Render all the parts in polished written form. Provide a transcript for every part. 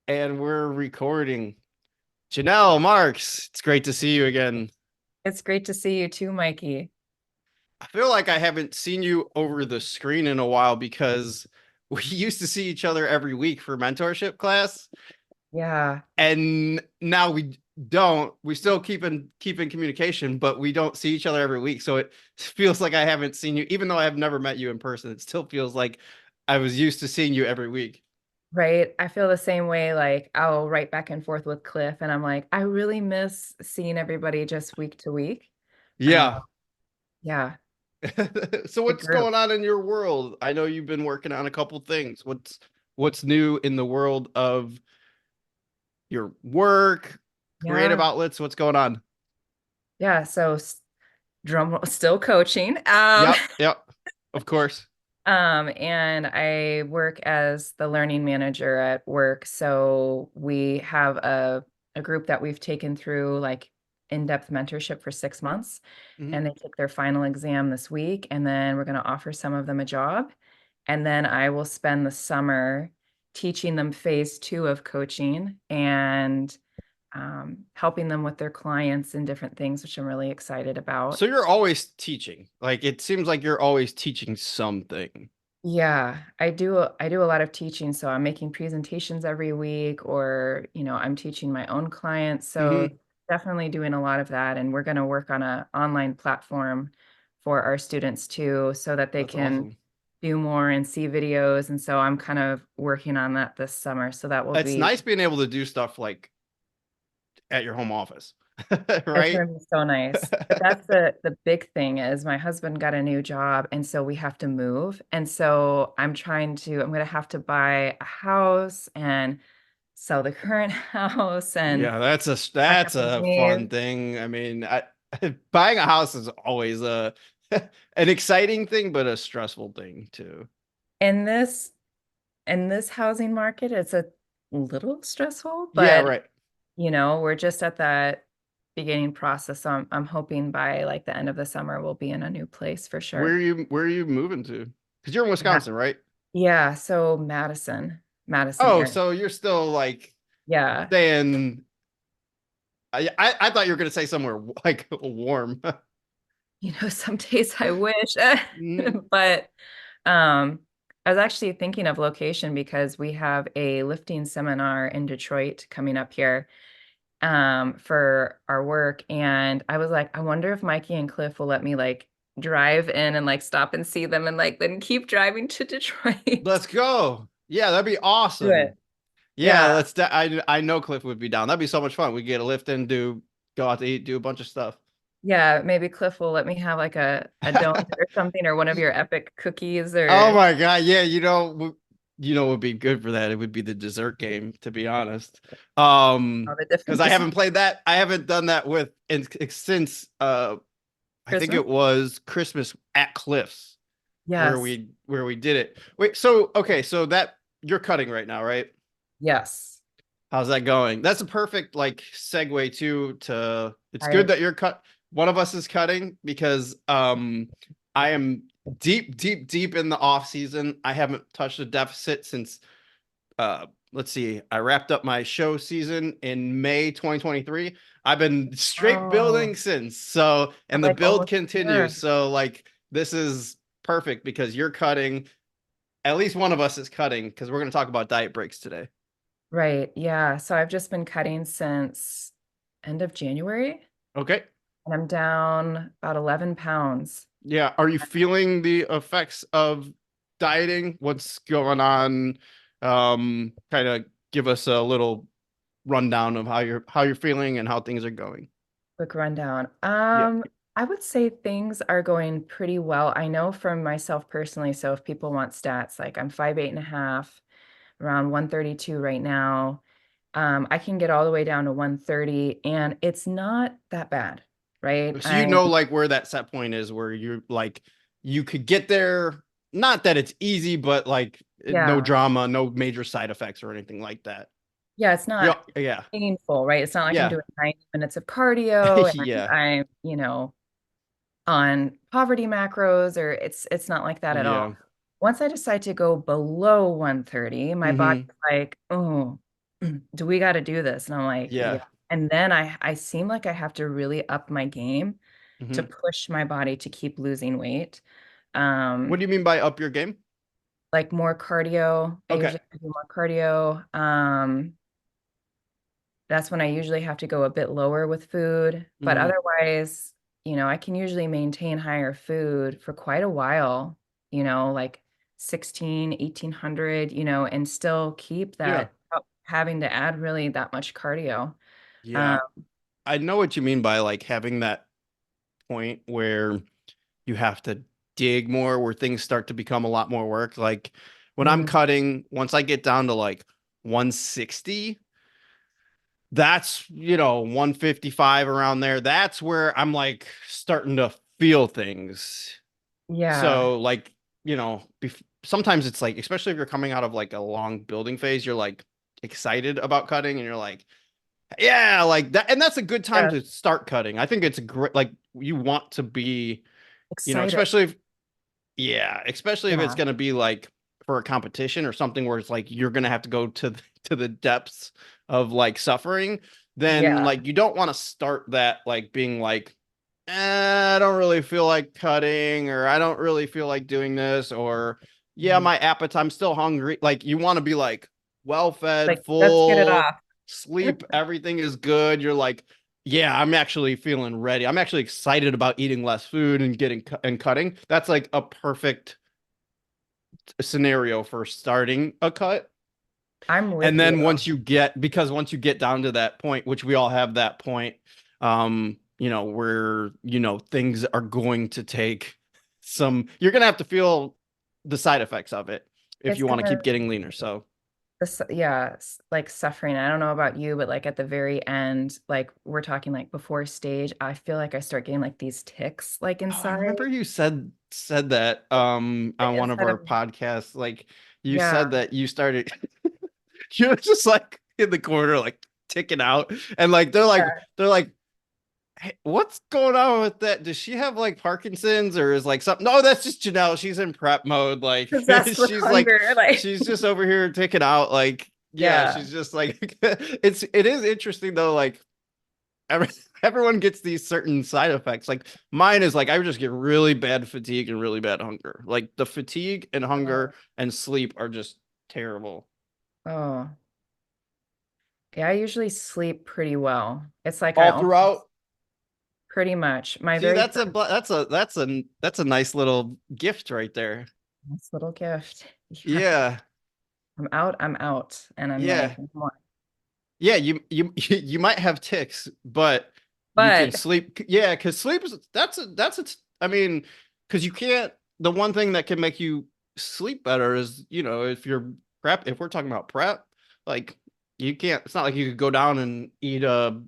And we're recording. Janelle Marks, it's great to see you again. It's great to see you too, Mikey. I feel like I haven't seen you over the screen in a while because we used to see each other every week for mentorship class, Yeah, and now we don't. We still keep in communication, but we don't see each other every week. So it feels like I haven't seen you, even though I have never met you in person. It still feels like I was used to seeing you every week. right. I feel the same way. Like I'll write back and forth with Cliff, and I'm like, I really miss seeing everybody just week to week. Uh, Yeah. yeah, So the what's group. going on in your world? I know you've been working on a couple things. What's new in the world of your work, creative Yeah, outlets? What's going on? yeah. So drum roll, still coaching. Yep, yep. Of course. And I work as the learning manager at work. So we have a group that we've taken through like in-depth mentorship for 6 months, Hmm. and they take their final exam this week, and then we're going to offer some of them a job. And then I will spend the summer teaching them phase 2 of coaching and helping them with their clients and different things, which I'm really excited So about. you're always teaching. Like it seems like you're always teaching something. Yeah, I do a lot of teaching, so I'm making presentations every week, or I'm teaching my own clients. So Hmm. definitely doing a lot of that, and we're going to work on an online platform for our students too, so that they That's can awesome. do more and see videos. And so I'm kind of working on that this summer. So that will It's be nice being able to do stuff like at your home office, It's right? gonna be so nice. But that's the big thing is my husband got a new job, and so we have to move. And so I'm gonna have to buy a house and sell the current house and Yeah, that's a pack that's up and a fun leave. thing. I mean, buying a house is always a an exciting thing, but a stressful thing too. In this in this housing market, it's a little stressful, Yeah, but right. we're just at that beginning process. So I'm hoping by like the end of the summer we'll be in a new place for Where sure. are you moving to? Because you're in Yeah. Wisconsin, right? Yeah, so Madison Oh, area. so you're still like Yeah. staying. I thought you were gonna say somewhere like warm. Some days I wish. Mhm. But um I was actually thinking of location because we have a lifting seminar in Detroit coming up here for our work, and I was like, I wonder if Mikey and Cliff will let me like drive in and like stop and see them and like then keep driving to Detroit. Let's go. Yeah, that'd be Do awesome. it. Yeah, Yeah. I know Cliff would be down. That'd be so much fun. We get a lift in, do go out to eat, do a bunch of stuff. Yeah, maybe Cliff will let me have like a donut or something, or one of your epic cookies, Oh or my God. Yeah, you know what would be good for that? It would be the dessert game, to be honest. all the different Because I desserts. haven't played that. I haven't done that with since I think Christmas? it was Christmas at Cliff's Yes. where we did it. Wait, so okay, so that you're cutting right now, right? Yes. How's that going? That's a perfect like segue to it's good Right. that you're cut one of us is cutting because I am deep in the off season. I haven't touched a deficit since let's see. I wrapped up my show season in May 2023. I've been straight building Oh, since. So, and the like build almost continues. there. So like this is perfect because you're cutting. At least one of us is cutting because we're going to talk about diet breaks today. Right. Yeah. So I've just been cutting since end of January, Okay. and I'm down about 11 pounds. Yeah. Are you feeling the effects of dieting? What's going on? Kind of give us a little rundown of how you're feeling and how things are going. Quick rundown. Yeah. I would say things are going pretty well. I know from myself personally, so if people want stats, like I'm 5'8.5", around 132 right now. I can get all the way down to 130, and it's not that bad, right? So you know like where that set point is where you're like you could get there. Not that it's easy, but like no Yeah, drama, no major side effects or anything like that. yeah, it's Yeah. not Yeah. painful, right? It's not like I'm Yeah. doing 90 minutes of cardio and Yeah. I'm on poverty macros, or it's not like that at Yeah. all. Once I decide to go below 130, my body's Hmm. like, oh. do we got to do this? And I'm like, yeah. Yeah. And then I seem like I have to really up my game to Hmm. push my body to keep losing weight. What Um, do you mean by up your game? like more cardio. I Okay. usually do more cardio. That's when I usually have to go a bit lower with food. But Hmm. otherwise, I can usually maintain higher food for quite a while, like 16, 1800, and still keep Yeah. that without having to add really that much cardio. Um, Yeah. I know what you mean by like having that point where you have to dig more, where things start to become a lot more work. Like when I'm mm, cutting, once I get down to like 160, that's, 155 around there. That's where I'm like starting to feel things. yeah, So like, sometimes it's like, especially if you're coming out of like a long building phase, you're like excited about cutting and you're like, yeah, like that. And that's a good time yeah, to start cutting. I think it's a great, like you want to be, excited. especially if, yeah, especially if it's Yeah, going to be like for a competition or something where it's like you're going to have to go to the depths of like suffering, then yeah, like you don't want to start that like being like, I don't really feel like cutting, or I don't really feel like doing this, or yeah, mm, my appetite, I'm still hungry. Like you want to be like well fed, like let's get it full, off. sleep, everything is good. You're like, yeah, I'm actually feeling ready. I'm actually excited about eating less food and getting and cutting. That's like a perfect scenario for starting a cut. I'm And with you. then because once you get down to that point, which we all have that point, where, things are going to take you're going to have to feel the side effects of it if It's you want to gonna keep getting leaner. So yeah, like suffering. I don't know about you, but like at the very end, like we're talking like before stage, I feel like I start getting like these ticks like oh, I inside, remember you said that like on one of inside our of podcasts. Like you yeah, said that you started you're just like in the corner like ticking out, and like yeah, they're like, hey, what's going on with that? Does she have like Parkinson's or is like something? No, that's just Janelle. She's in prep mode. Like possessed with hunger. Like she's just over here taking out. Like, yeah, yeah, she's just like it is interesting though. Like every, everyone gets these certain side effects. Like mine is like I just get really bad fatigue and really bad hunger. Like the fatigue and oh, hunger and sleep are just terrible. oh. Yeah, I usually sleep pretty well. It's like I All almost throughout. pretty much my See, very that's a first that's a nice little gift right there. this little gift. Yeah, Yeah. I'm out, and I'm like, Yeah. Yeah, you might have ticks, but you can but sleep. Yeah, because sleep is I mean, because you can't. The one thing that can make you sleep better is if you're prep. If we're talking about prep, like you can't. It's not like you could go down and eat a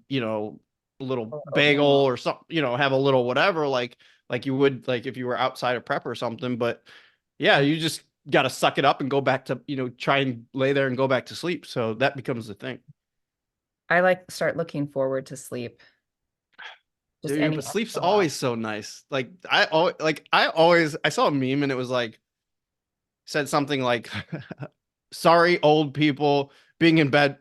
little bagel oatmeal. or something. Have a little whatever like you would like if you were outside of prep or something. But yeah, you just got to suck it up and go back to try and lay there and go back to sleep. So that becomes the thing. I like start looking forward to sleep. Just Dude, any but sleep's extra help. always so nice. I saw a meme and it was like said something like sorry old people being in bed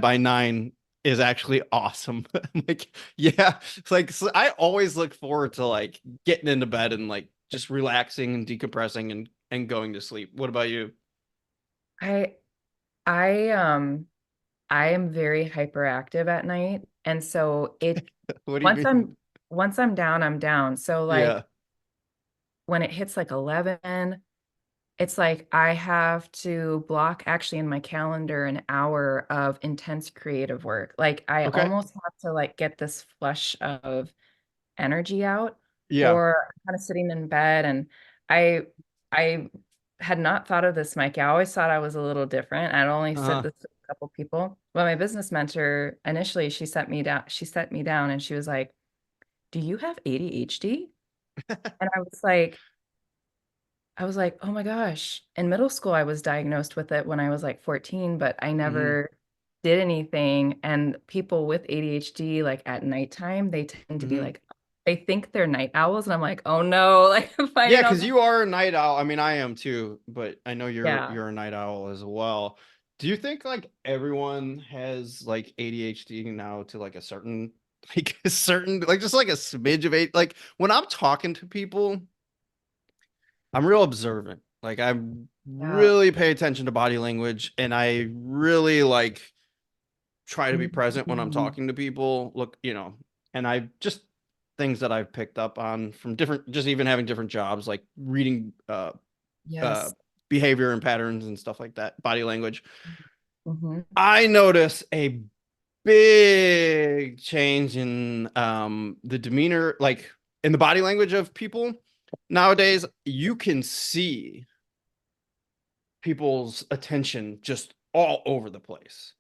by 9 is actually awesome. I'm like, yeah, it's like so I always look forward to like getting into bed and like just relaxing and decompressing and going to sleep. What about you? I I I am very hyperactive at night. And so it What do you once mean? I'm down, I'm down. So Yeah. like when it hits like 11, it's like I have to block actually in my calendar an hour of intense creative work. Like I Okay. almost have to like get this flush of energy out, Yeah. or I'm kind of sitting in bed. And I I had not thought of this, Mike. I always thought I was a little different. I'd only said Uh-huh. this to a couple people. But my business mentor initially she set me down and she was like, "Do you have ADHD?" And I was like, oh my gosh. In middle school, I was diagnosed with it when I was like 14, but I Hmm. never did anything. And people with ADHD, like at nighttime, they tend to be Hmm. like, they think they're night owls. And I'm like, oh no, like I'm Yeah, finding out. because you are a night owl. I mean, I am too, but I know you're Yeah. you're a night owl as well. Do you think like everyone has like ADHD now to like a certain like a certain like just like a smidge of it? Like when I'm talking to people, I'm real observant. Like I Yeah. really pay attention to body language and I really like try to be present when I'm Mhm. talking to people. Look, and I just things that I've picked up on from different just even having different jobs like reading uh Yes. behavior and patterns and stuff like that, body language. Hmm. I notice a big change in the demeanor, like in the body language of people. Nowadays, you can see people's attention just all over the place.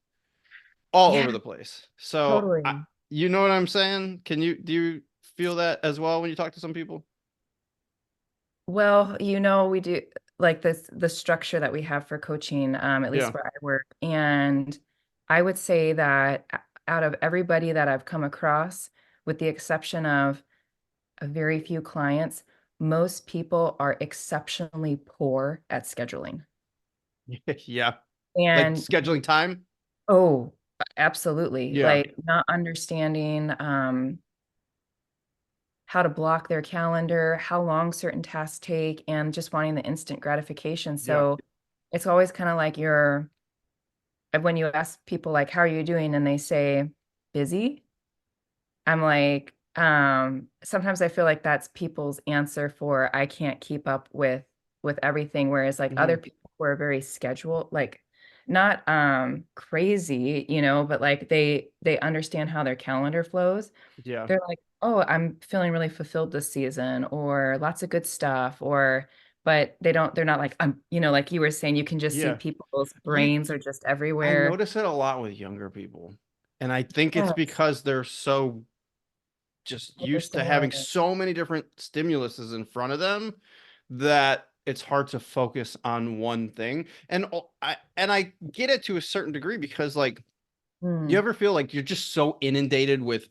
All Yeah, over the place. So, totally. you know what I'm saying? Do you feel that as well when you talk to some people? Well, we do like the structure that we have for coaching, at Yeah. least where I work. And I would say that out of everybody that I've come across, with the exception of a very few clients, most people are exceptionally poor at scheduling. Yeah. Like And scheduling time? oh, absolutely. Yeah. Like not understanding how to block their calendar, how long certain tasks take, and just wanting the instant gratification. Yeah. So it's always kind of like when you ask people like, how are you doing? And they say busy. I'm like, sometimes I feel like that's people's answer for I can't keep up with everything. Whereas like other Hmm. people who are very scheduled, like not crazy, but like they understand how their calendar flows. Yeah. They're like, oh, I'm feeling really fulfilled this season, or lots of good stuff, or but they're not like like you were saying, you can just see Yeah. people's You brains are just I everywhere. notice it a lot with younger people. And I think it's Yes, because they're so just used to having overstimulated. so many different stimuluses in front of them that it's hard to focus on one thing. And I get it to a certain degree because like you Mm, ever feel like you're just so inundated with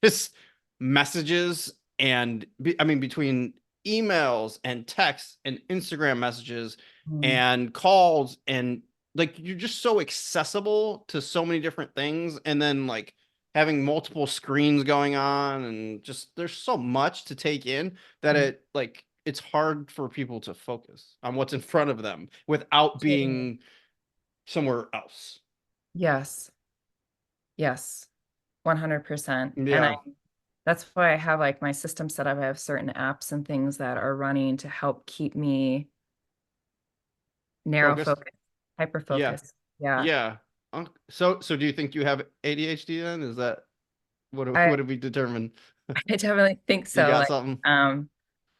just messages and I mean between emails and texts and Instagram messages mm, and calls and like you're just so accessible to so many different things and then like having multiple screens going on and just there's so much to take in that mm. it's hard for people to focus on what's in front of them without Totally. being somewhere else. Yes, yes, 100%. And Yeah, that's why I have like my system set up. I have certain apps and things that are running to help keep me narrow focused. focus, hyper Yeah. focus. Yeah. Yeah. So do you think you have ADHD then? Is that I what have we determined? I definitely think You so. got something?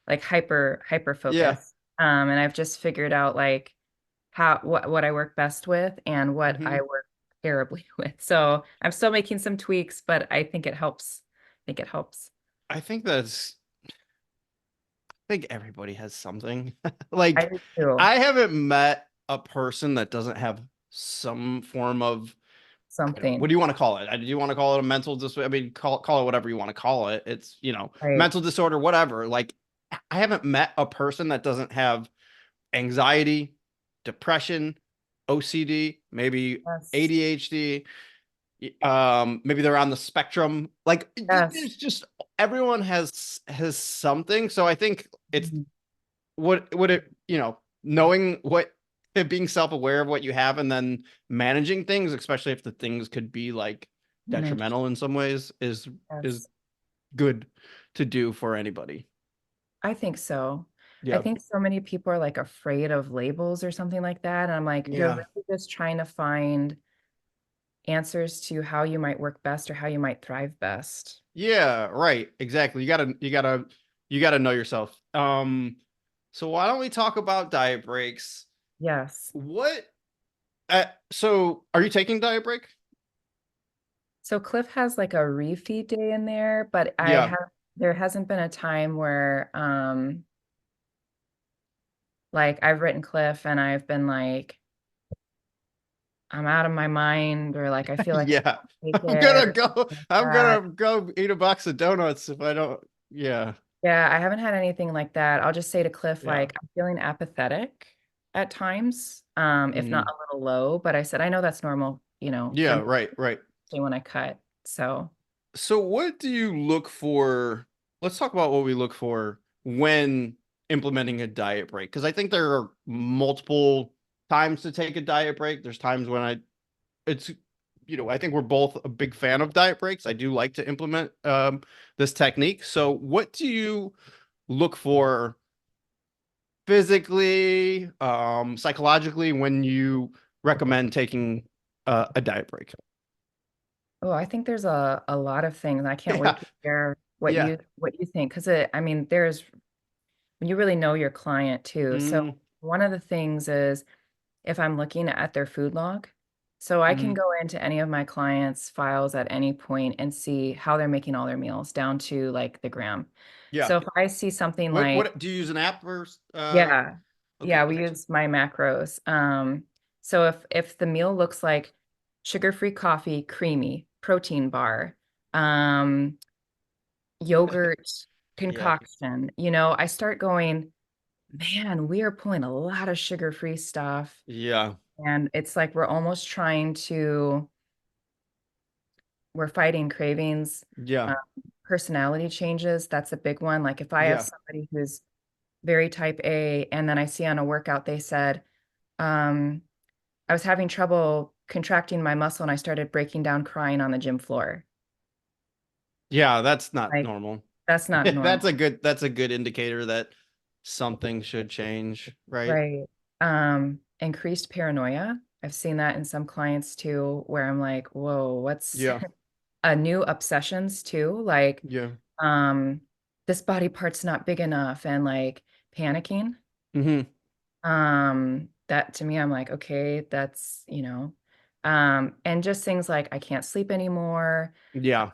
Like hyper Yeah. focus. And I've just figured out like how what I work best with and what I Hmm. work terribly with. So I'm still making some tweaks, but I think it helps. I think it helps. I think I think everybody has something. I Like do too. I haven't met a person that doesn't have some form of I don't know, what Something. do you want to call it? Do you want to call it a mental disorder? I mean, call it whatever you want to call it. It's, Right. mental disorder, whatever. Like I haven't met a person that doesn't have anxiety, depression, OCD, maybe Yes. ADHD, maybe they're on the spectrum. Like Yes. there's just everyone has something. So I think it's Mhm. what would it, knowing what being self-aware of what you have and then managing things, especially if the things could be like Manage. detrimental in some ways is Yes. good to do for anybody. I think so. I Yeah. think so many people are like afraid of labels or something like that. And I'm like, you're Yeah. really just trying to find answers to how you might work best or how you might thrive best. Yeah, right. Exactly. You gotta know yourself. So why don't we talk about diet breaks? Yes. What so are you taking diet break? So Cliff has like a refeed day in there, but Yeah. there hasn't been a time where like I've written Cliff and I've been like, I'm out of my mind or like I feel like I Yeah. can't take it or something like I'm that. gonna go eat a box of donuts if I don't. Yeah. Yeah, I haven't had anything like that. I'll just say to Cliff, Yeah. like, I'm feeling apathetic at times. if not Mhm. a little low. But I said, I know that's normal, for Yeah, me right. when I cut. So, So what do you look for? Let's talk about what we look for when implementing a diet break. Because I think there are multiple times to take a diet break. There's times when it's, I think we're both a big fan of diet breaks. I do like to implement this technique. So what do you look for physically, psychologically when you recommend taking a diet break? oh, I think there's a lot of things. I can't Yeah, wait to hear what yeah. you think, because I mean, there's you really know your client too. So Mm, one of the things is if I'm looking at their food log, so I can mhm. go into any of my clients' files at any point and see how they're making all their meals down to like the gram. Yeah. So if I see something like, What do you use an app for? yeah, Okay, yeah, we gotcha. use my macros. So if the meal looks like sugar-free coffee, creamy, protein bar, um, yogurt Yeah, concoction, I start going, man, we are pulling a lot of sugar-free stuff. yeah, And it's like we're fighting cravings, yeah, um, personality changes. That's a big one. Like if I have yeah, somebody who's very type A, and then I see on a workout they said, um, I was having trouble contracting my muscle and I started breaking down crying on the gym floor. yeah. That's not Like normal. that's not That's normal. a good indicator that something should change, right? Right. Increased paranoia. I've seen that in some clients too, where I'm like, whoa, what's Yeah, a new obsessions too? Like, yeah. um, this body part's not big enough and like panicking. Hmm. That to me, I'm like, okay, that's, and just things like I can't sleep anymore. Yeah.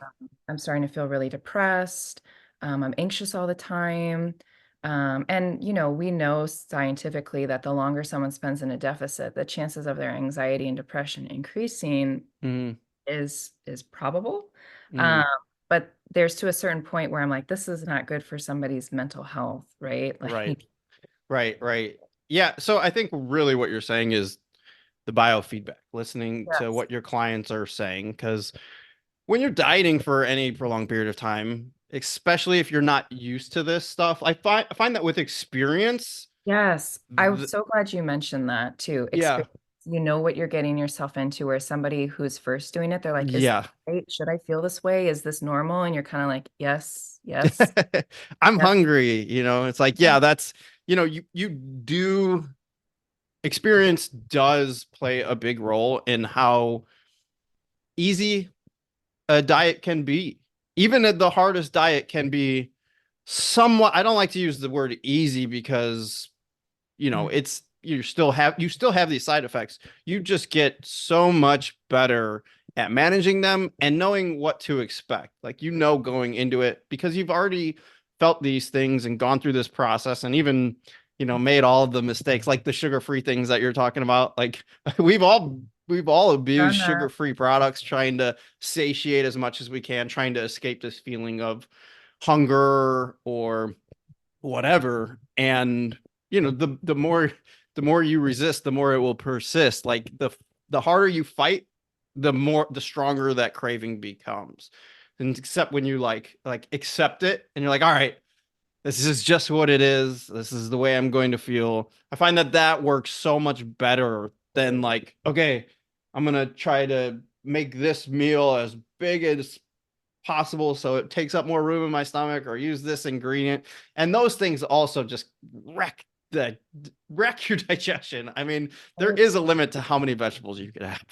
I'm starting to feel really depressed. I'm anxious all the time. And we know scientifically that the longer someone spends in a deficit, the chances of their anxiety and depression increasing Hmm. is probable. Um, Hmm. but there's to a certain point where I'm like, this is not good for somebody's mental health, right? Right, Like, right. Yeah. So I think really what you're saying is the biofeedback, listening to yes, what your clients are saying, because when you're dieting for any prolonged period of time, especially if you're not used to this stuff, I find that with experience, yes. I'm th so glad you mentioned that too. yeah, Experience. You know what you're getting yourself into, where somebody who's first doing it, they're like, is this yeah. right? Should I feel this way? Is this normal? And you're kind of like, yes, yes, I'm yes. hungry, it's like, yeah, that's, you do experience does play a big role in how easy a diet can be. Even the hardest diet can be somewhat, I don't like to use the word easy because Mhm. it's you still have these side effects. You just get so much better at managing them and knowing what to expect. Like, going into it because you've already felt these things and gone through this process and even made all of the mistakes, like the sugar-free things that you're talking about. Like, we've all abused Done that. sugar-free products trying to satiate as much as we can, trying to escape this feeling of hunger or whatever. And the more you resist, the more it will persist. Like, the harder you fight, the stronger that craving becomes. And except when you like accept it and you're like, all right, this is just what it is, this is the way I'm going to feel. I find that works so much better than like, okay, I'm gonna try to make this meal as big as possible so it takes up more room in my stomach, or use this ingredient. And those things also just the wreck your digestion. I mean, there Right. is a limit to how many vegetables you could have.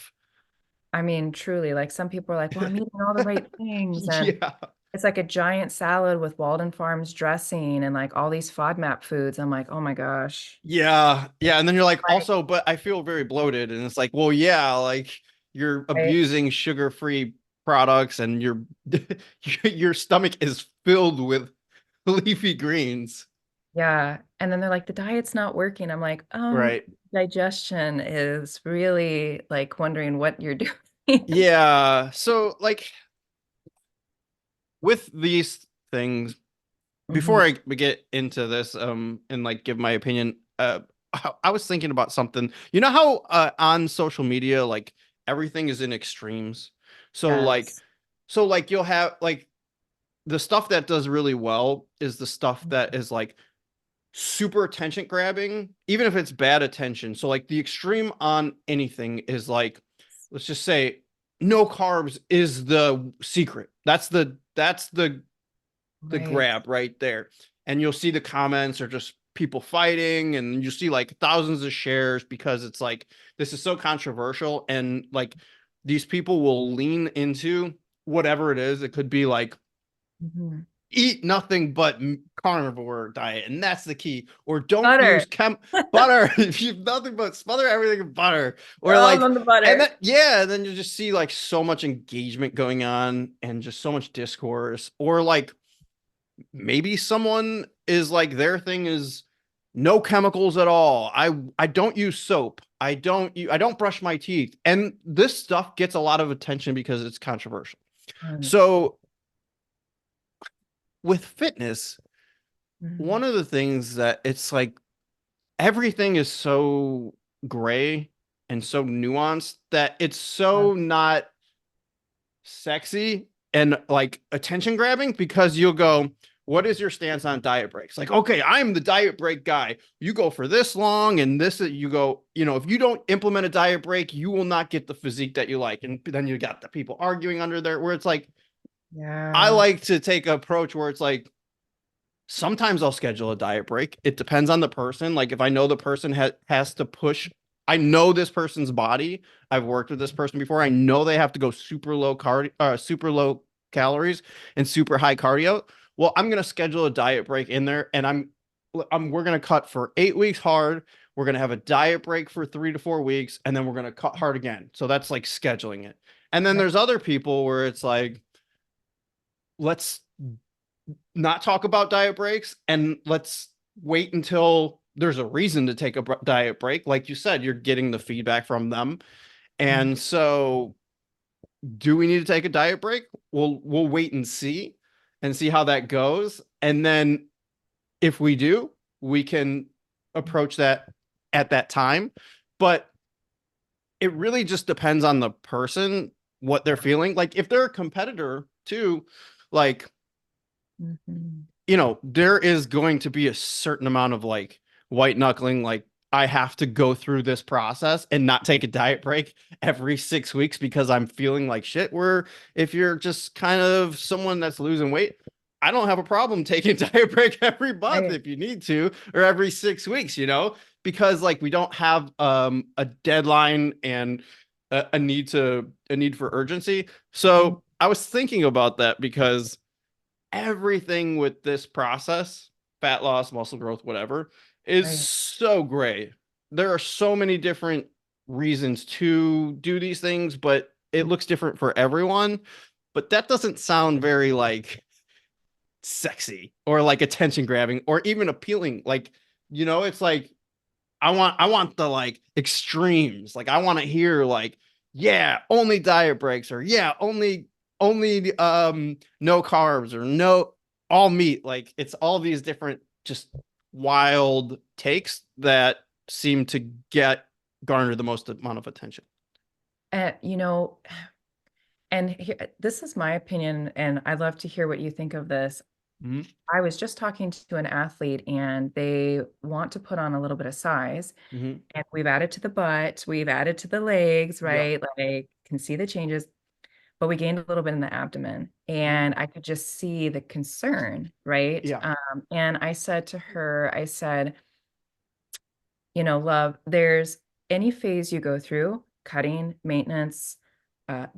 I mean, truly, like some people are like, well, I'm eating all the right things. And Yeah. it's like a giant salad with Walden Farms dressing and like all these FODMAP foods. I'm like, oh my gosh. Yeah. And then you're like, Like, also, but I feel very bloated. And it's like, well, yeah, like you're right? abusing sugar-free products and your stomach is filled with leafy greens. Yeah. And then they're like, the diet's not working. I'm like, Right. digestion is really like wondering what you're doing. Yeah. So like with these things, Mhm. before we get into this and like give my opinion, I was thinking about something. You know how on social media, like everything is in extremes. So like, Yes. so like you'll have like the stuff that does really well is the stuff that is like super attention grabbing, even if it's bad attention. So like the extreme on anything is like, let's just say no carbs is the secret. That's the Right. grab right there. And you'll see the comments are just people fighting, and you see like thousands of shares because it's like this is so controversial, and like these people will lean into whatever it is. It could be like Mhm. eat nothing but carnivore diet, and that's the key. Or don't use Butter. chem butter. If you have nothing but smother everything in butter, We're or all like, on the and then butter. yeah, then you just see like so much engagement going on and just so much discourse, or like maybe someone is like their thing is no chemicals at all. I don't use soap. I don't brush my teeth. And this stuff gets a lot of attention because it's controversial. Tons. So with fitness, Mhm. one of the things that it's like everything is so gray and so nuanced that it's Yeah. so not sexy and like attention grabbing because you'll go, what is your stance on diet breaks? Like, okay, I'm the diet break guy. You go for this long and this, you go, if you don't implement a diet break, you will not get the physique that you like. And then you got the people arguing under there where it's like, I Yeah. like to take an approach where it's like, sometimes I'll schedule a diet break. It depends on the person. Like if I know the person has to push, I know this person's body. I've worked with this person before. I know they have to go super low calories and super high cardio. Well, I'm gonna schedule a diet break in there, and we're gonna cut for 8 weeks hard. We're gonna have a diet break for 3 to 4 weeks, and then we're gonna cut hard again. So that's like scheduling it. And then Right. there's other people where it's like, let's not talk about diet breaks and let's wait until there's a reason to take a diet break. Like you said, you're getting the feedback from them. Mhm. And so, do we need to take a diet break? We'll wait and see how that goes. And then if we do, we can approach that at that time. But it really just depends on the person, what they're feeling. Like if they're a competitor too, like Mhm. there is going to be a certain amount of like white knuckling, like I have to go through this process and not take a diet break every 6 weeks because I'm feeling like shit. Where if you're just kind of someone that's losing weight, I don't have a problem taking a diet break every month Right. if you need to, or every 6 weeks, because like we don't have a deadline and a need for urgency. Mhm. So I was thinking about that because everything with this process, fat loss, muscle growth, whatever, is Right. so gray. There are so many different reasons to do these things, but it looks different for everyone. But that doesn't sound very like sexy or like attention grabbing or even appealing. Like, it's like I want the like extremes. Like I want to hear like, yeah, only diet breaks, or yeah, only no carbs, or no all meat. Like it's all these different just wild takes that seem to get garner the most amount of attention. And and this is my opinion, and I'd love to hear what you think of this. Mm-hmm. I was just talking to an athlete, and they want to put on a little bit of size, Mm-hmm. and we've added to the butt, we've added to the legs, Yep. right? Like, can see the changes, but we gained a little bit in the abdomen, Mm-hmm. and I could just see the concern, right? Yeah. And I said to her, I said, love, there's any phase you go through, cutting, maintenance,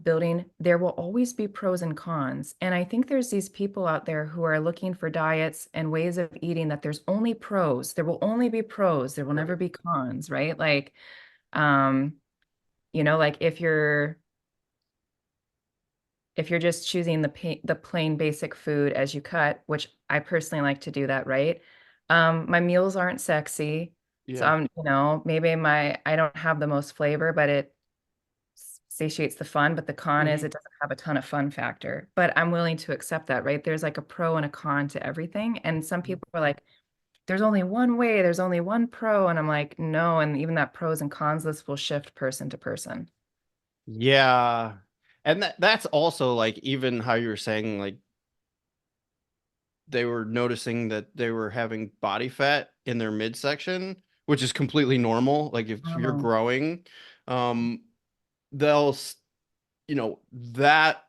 building, there will always be pros and cons. And I think there's these people out there who are looking for diets and ways of eating that there's only pros. There will only be pros. There will never Right. be cons, right? Like, um, like if you're just choosing the plain basic food as you cut, which I personally like to do that, right? My meals aren't sexy. So Yeah. maybe I don't have the most flavor, but it satiates the fun. But the con is Mm-hmm. it doesn't have a ton of fun factor. But I'm willing to accept that, right? There's like a pro and a con to everything. And some people are like, there's only one way, there's only one pro. And I'm like, no. And even that pros and cons list will shift person to person. Yeah. And that's also like even how you were saying like they were noticing that they were having body fat in their midsection, which is completely normal. Like if you're Um, growing, um, they'll, that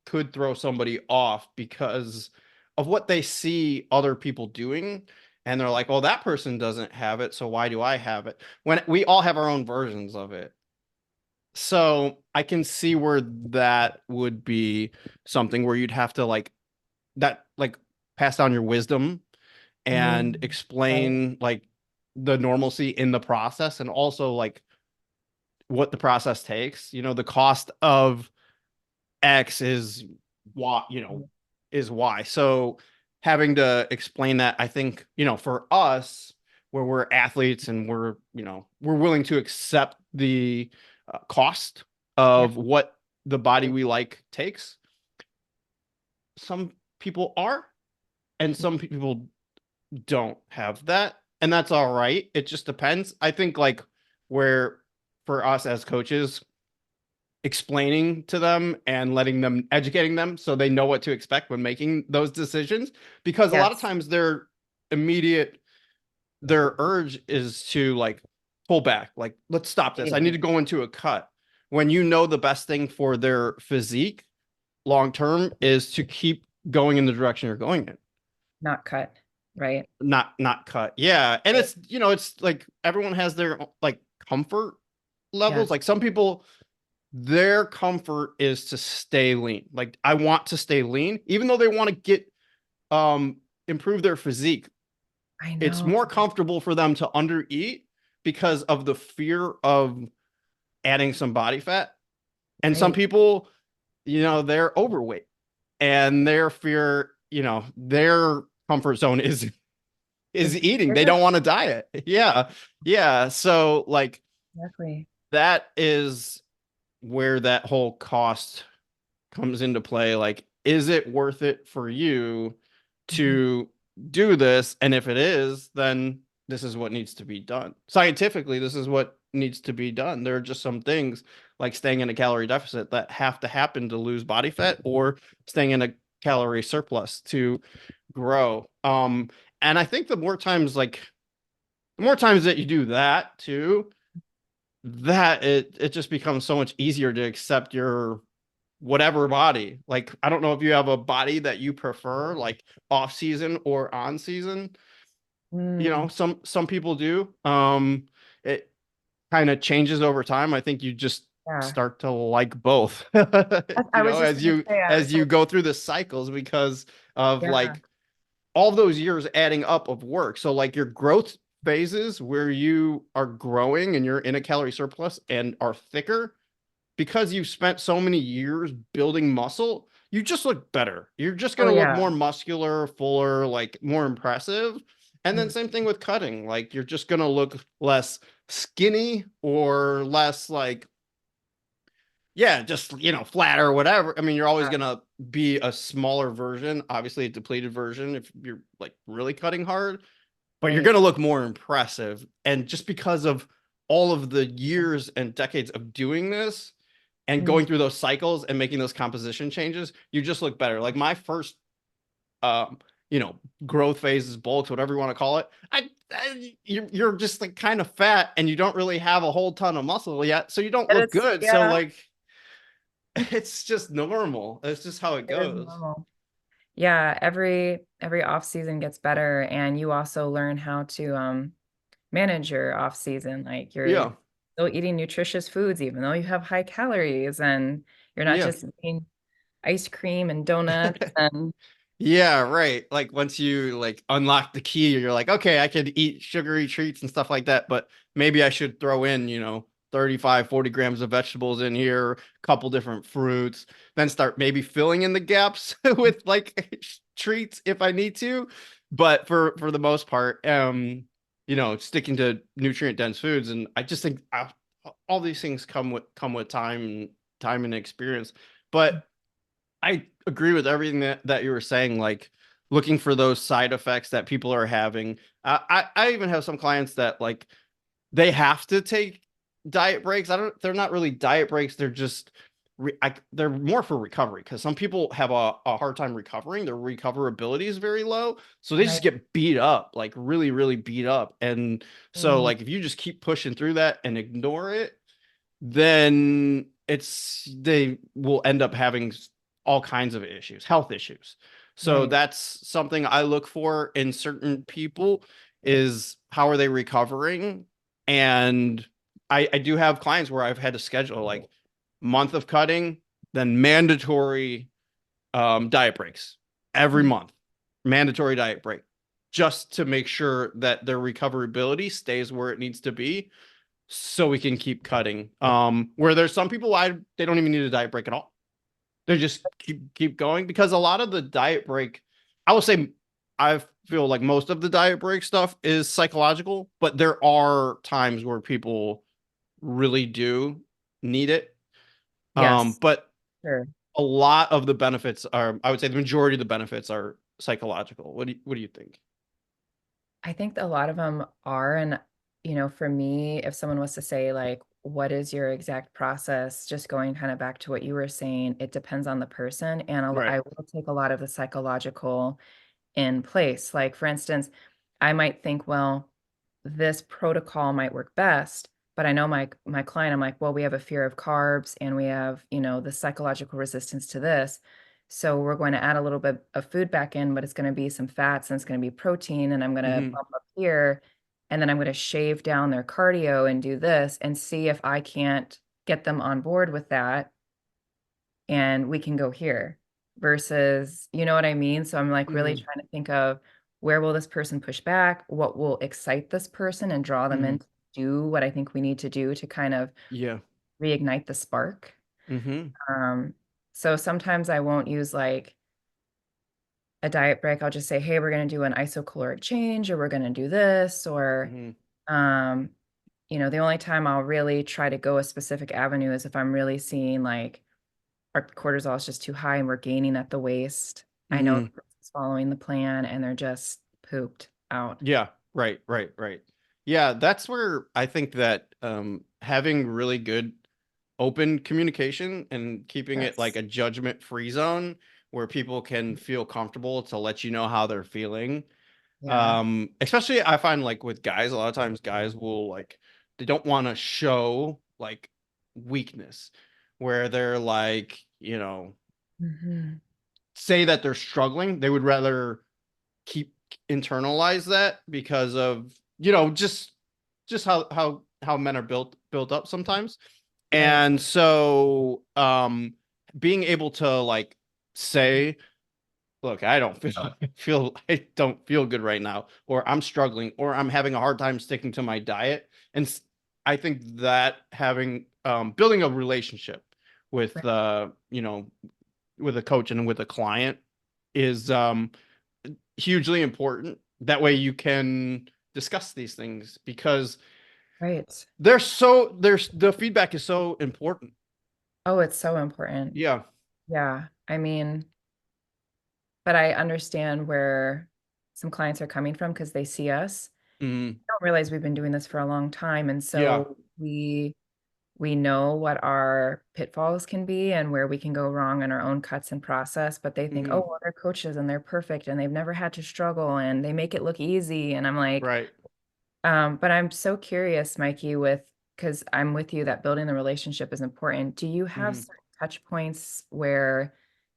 could throw somebody off because of what they see other people doing. And they're like, well, that person doesn't have it, so why do I have it? When we all have our own versions of it. So I can see where that would be something where you'd have to like pass down your wisdom and mm, right. explain like the normalcy in the process and also like what the process takes. The cost of X is Y, is Y. So having to explain that, I think, for us, where we're athletes and we're willing to accept the cost Yeah, of what the body we like takes. Some people are, and some people don't have that, and that's all right. It just depends. I think like where for us as coaches, explaining to them and letting them educating them so they know what to expect when making those decisions because a lot of yes. times immediate their urge is to like pull back, like let's stop this, I need Right. to go into a cut, when the best thing for their physique long term is to keep going in the direction you're going in, Not cut. Right. not cut. Yeah, and Right. it's like everyone has their like comfort levels. Yes. Like some people, their comfort is to stay lean. Like I want to stay lean, even though they want to get improve their physique. I It's know. more comfortable for them to undereat because of the fear of adding some body fat. And some Right. people, they're overweight and their fear, their comfort zone is Is eating. They bigger. don't want to diet. Yeah. Yeah. So like Exactly. that is where that whole cost comes into play. Like, is it worth it for you Mhm. to do this? And if it is, then this is what needs to be done. Scientifically, this is what needs to be done. There are just some things like staying in a calorie deficit that have to happen to lose body fat or staying in a calorie surplus to grow. And I think the more times that you do that too, that it just becomes so much easier to accept your whatever body. Like, I don't know if you have a body that you prefer, like off season or on season. Mm, Some people do. It kind of changes over time. I think you just yeah. start to like both, I was just as gonna you say, I was as you like, go through the cycles because of yeah. like all those years adding up of work. So like your growth phases where you are growing and you're in a calorie surplus and are thicker because you've spent so many years building muscle, you just look better. You're just Oh going to look yeah. more muscular, fuller, like more impressive. And then Mm. same thing with cutting. Like you're just going to look less skinny or less like, yeah, just, flat or whatever. I mean, you're always Yeah. going to be a smaller version, obviously a depleted version if you're like really cutting hard, but you're Right. going to look more impressive. And just because of all of the years and decades of doing this, and Mm. going through those cycles and making those composition changes, you just look better. Like my first, um, growth phases, bulks, whatever you want to call it. You're just like kind of fat and you don't really have a whole ton of muscle yet, so you don't It look is, good. So yeah, like, it's just normal. It's just how it it is goes. normal. Yeah, every off season gets better, and you also learn how to manage your off season. Like you're Yeah, still eating nutritious foods, even though you have high calories, and you're not yeah. just eating ice cream and donuts and Yeah, right. Like once you like unlock the key, you're like, okay, I could eat sugary treats and stuff like that, but maybe I should throw in, 35, 40 grams of vegetables in here, a couple different fruits, then start maybe filling in the gaps with like treats if I need to. But for the most part, sticking to nutrient dense foods. And I just think all these things come with time and experience. But I agree with everything that you were saying. Like looking for those side effects that people are having. I even have some clients that like they have to take diet breaks. I don't. They're not really diet breaks. They're just. They're more for recovery because some people have a hard time recovering. Their recoverability is very low, so they just Right. get beat up, like really, really beat up. And so, Mm, like, if you just keep pushing through that and ignore it, then they will end up having all kinds of issues, health issues. So right. that's something I look for in certain people is how are they recovering? And I do have clients where I've had to schedule like month of cutting, then mandatory diet breaks every Mm, month, mandatory diet break, just to make sure that their recoverability stays where it needs to be so we can keep cutting. Where there's some people they don't even need a diet break at all. They just keep going because a lot of the diet break, I will say, I feel like most of the diet break stuff is psychological, but there are times where people really do need it. yes, But sure. a lot of the benefits are, I would say, the majority of the benefits are psychological. What do you think? I think a lot of them are, and for me, if someone was to say like, what is your exact process? Just going kind of back to what you were saying, it depends on the person, and Right. I will take a lot of the psychological in place. Like, for instance, I might think, well, this protocol might work best, but I know my client, I'm like, well, we have a fear of carbs and we have, the psychological resistance to this. So we're going to add a little bit of food back in, but it's going to be some fats and it's going to be protein, and I'm going to Mm-hmm. bump up here, and then I'm going to shave down their cardio and do this and see if I can't get them on board with that, and we can go here versus, you know what I mean? So I'm like really Mm-hmm. trying to think of where will this person push back? What will excite this person and draw them Mm-hmm. in to do what I think we need to do to kind of Yeah. reignite the spark. Mm-hmm. Um, so sometimes I won't use like a diet break. I'll just say, hey, we're going to do an isocaloric change, or we're going to do this, or, Mm-hmm. um, the only time I'll really try to go a specific avenue is if I'm really seeing like our cortisol is just too high and we're gaining at the waist. I know the Mm-hmm. person's following the plan and they're just pooped out. Yeah, right, right, right. Yeah, that's where I think that having really good open communication and keeping it like Yes. a judgment-free zone where people can feel comfortable to let you know how they're feeling. Yeah. Especially I find like with guys, a lot of times guys will like they don't want to show like weakness where they're like, Hmm. say that they're struggling. They would rather keep internalize that because of just how men are built up sometimes. Right. And so being able to like say, look, I don't I don't feel good right now, or I'm struggling, or I'm having a hard time sticking to my diet. And I think that having building a relationship with Right. with a coach and with a client is hugely important. That way you can discuss these things because Right. there's the feedback is so important. Oh, it's so important. Yeah. Yeah. I mean, but I understand where some clients are coming from because they see us. Mhm. I don't realize we've been doing this for a long time. And Yeah. so we know what our pitfalls can be and where we can go wrong in our own cuts and process, but they think, oh, Mhm. well, they're coaches and they're perfect and they've never had to struggle and they make it look easy. And I'm like, Right. but I'm so curious, Mikey, because I'm with you that building the relationship is important. Do you have Mhm. certain touch points where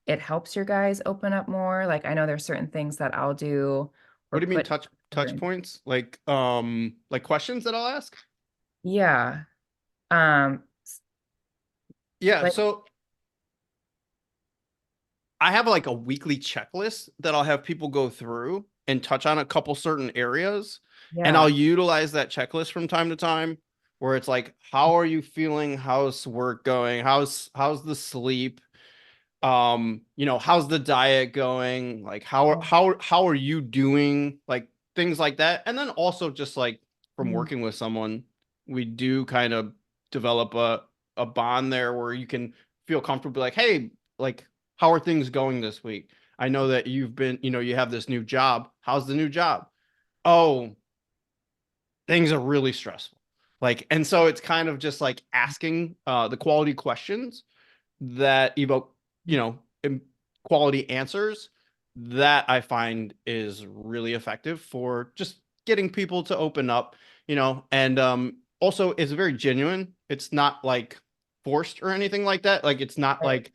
it helps your guys open up more? Like I know there's certain things that I'll do or What do you mean put touch points? Like questions that I'll ask? yeah. Um, Yeah, like so I have like a weekly checklist that I'll have people go through and touch on a couple certain areas. And I'll yeah. utilize that checklist from time to time where it's like, how are you feeling? How's work going? How's the sleep? How's the diet going? Like how are you doing? Like things like that. And then also just like from Mm, working with someone, we do kind of develop a bond there where you can feel comfortable like, hey, like how are things going this week? I know that you've been, you have this new job. How's the new job? Oh, things are really stressful. Like, and so it's kind of just like asking the quality questions that evoke, you know, quality answers that I find is really effective for just getting people to open up, and also it's very genuine. It's not like forced or anything like that. Like it's not Right. like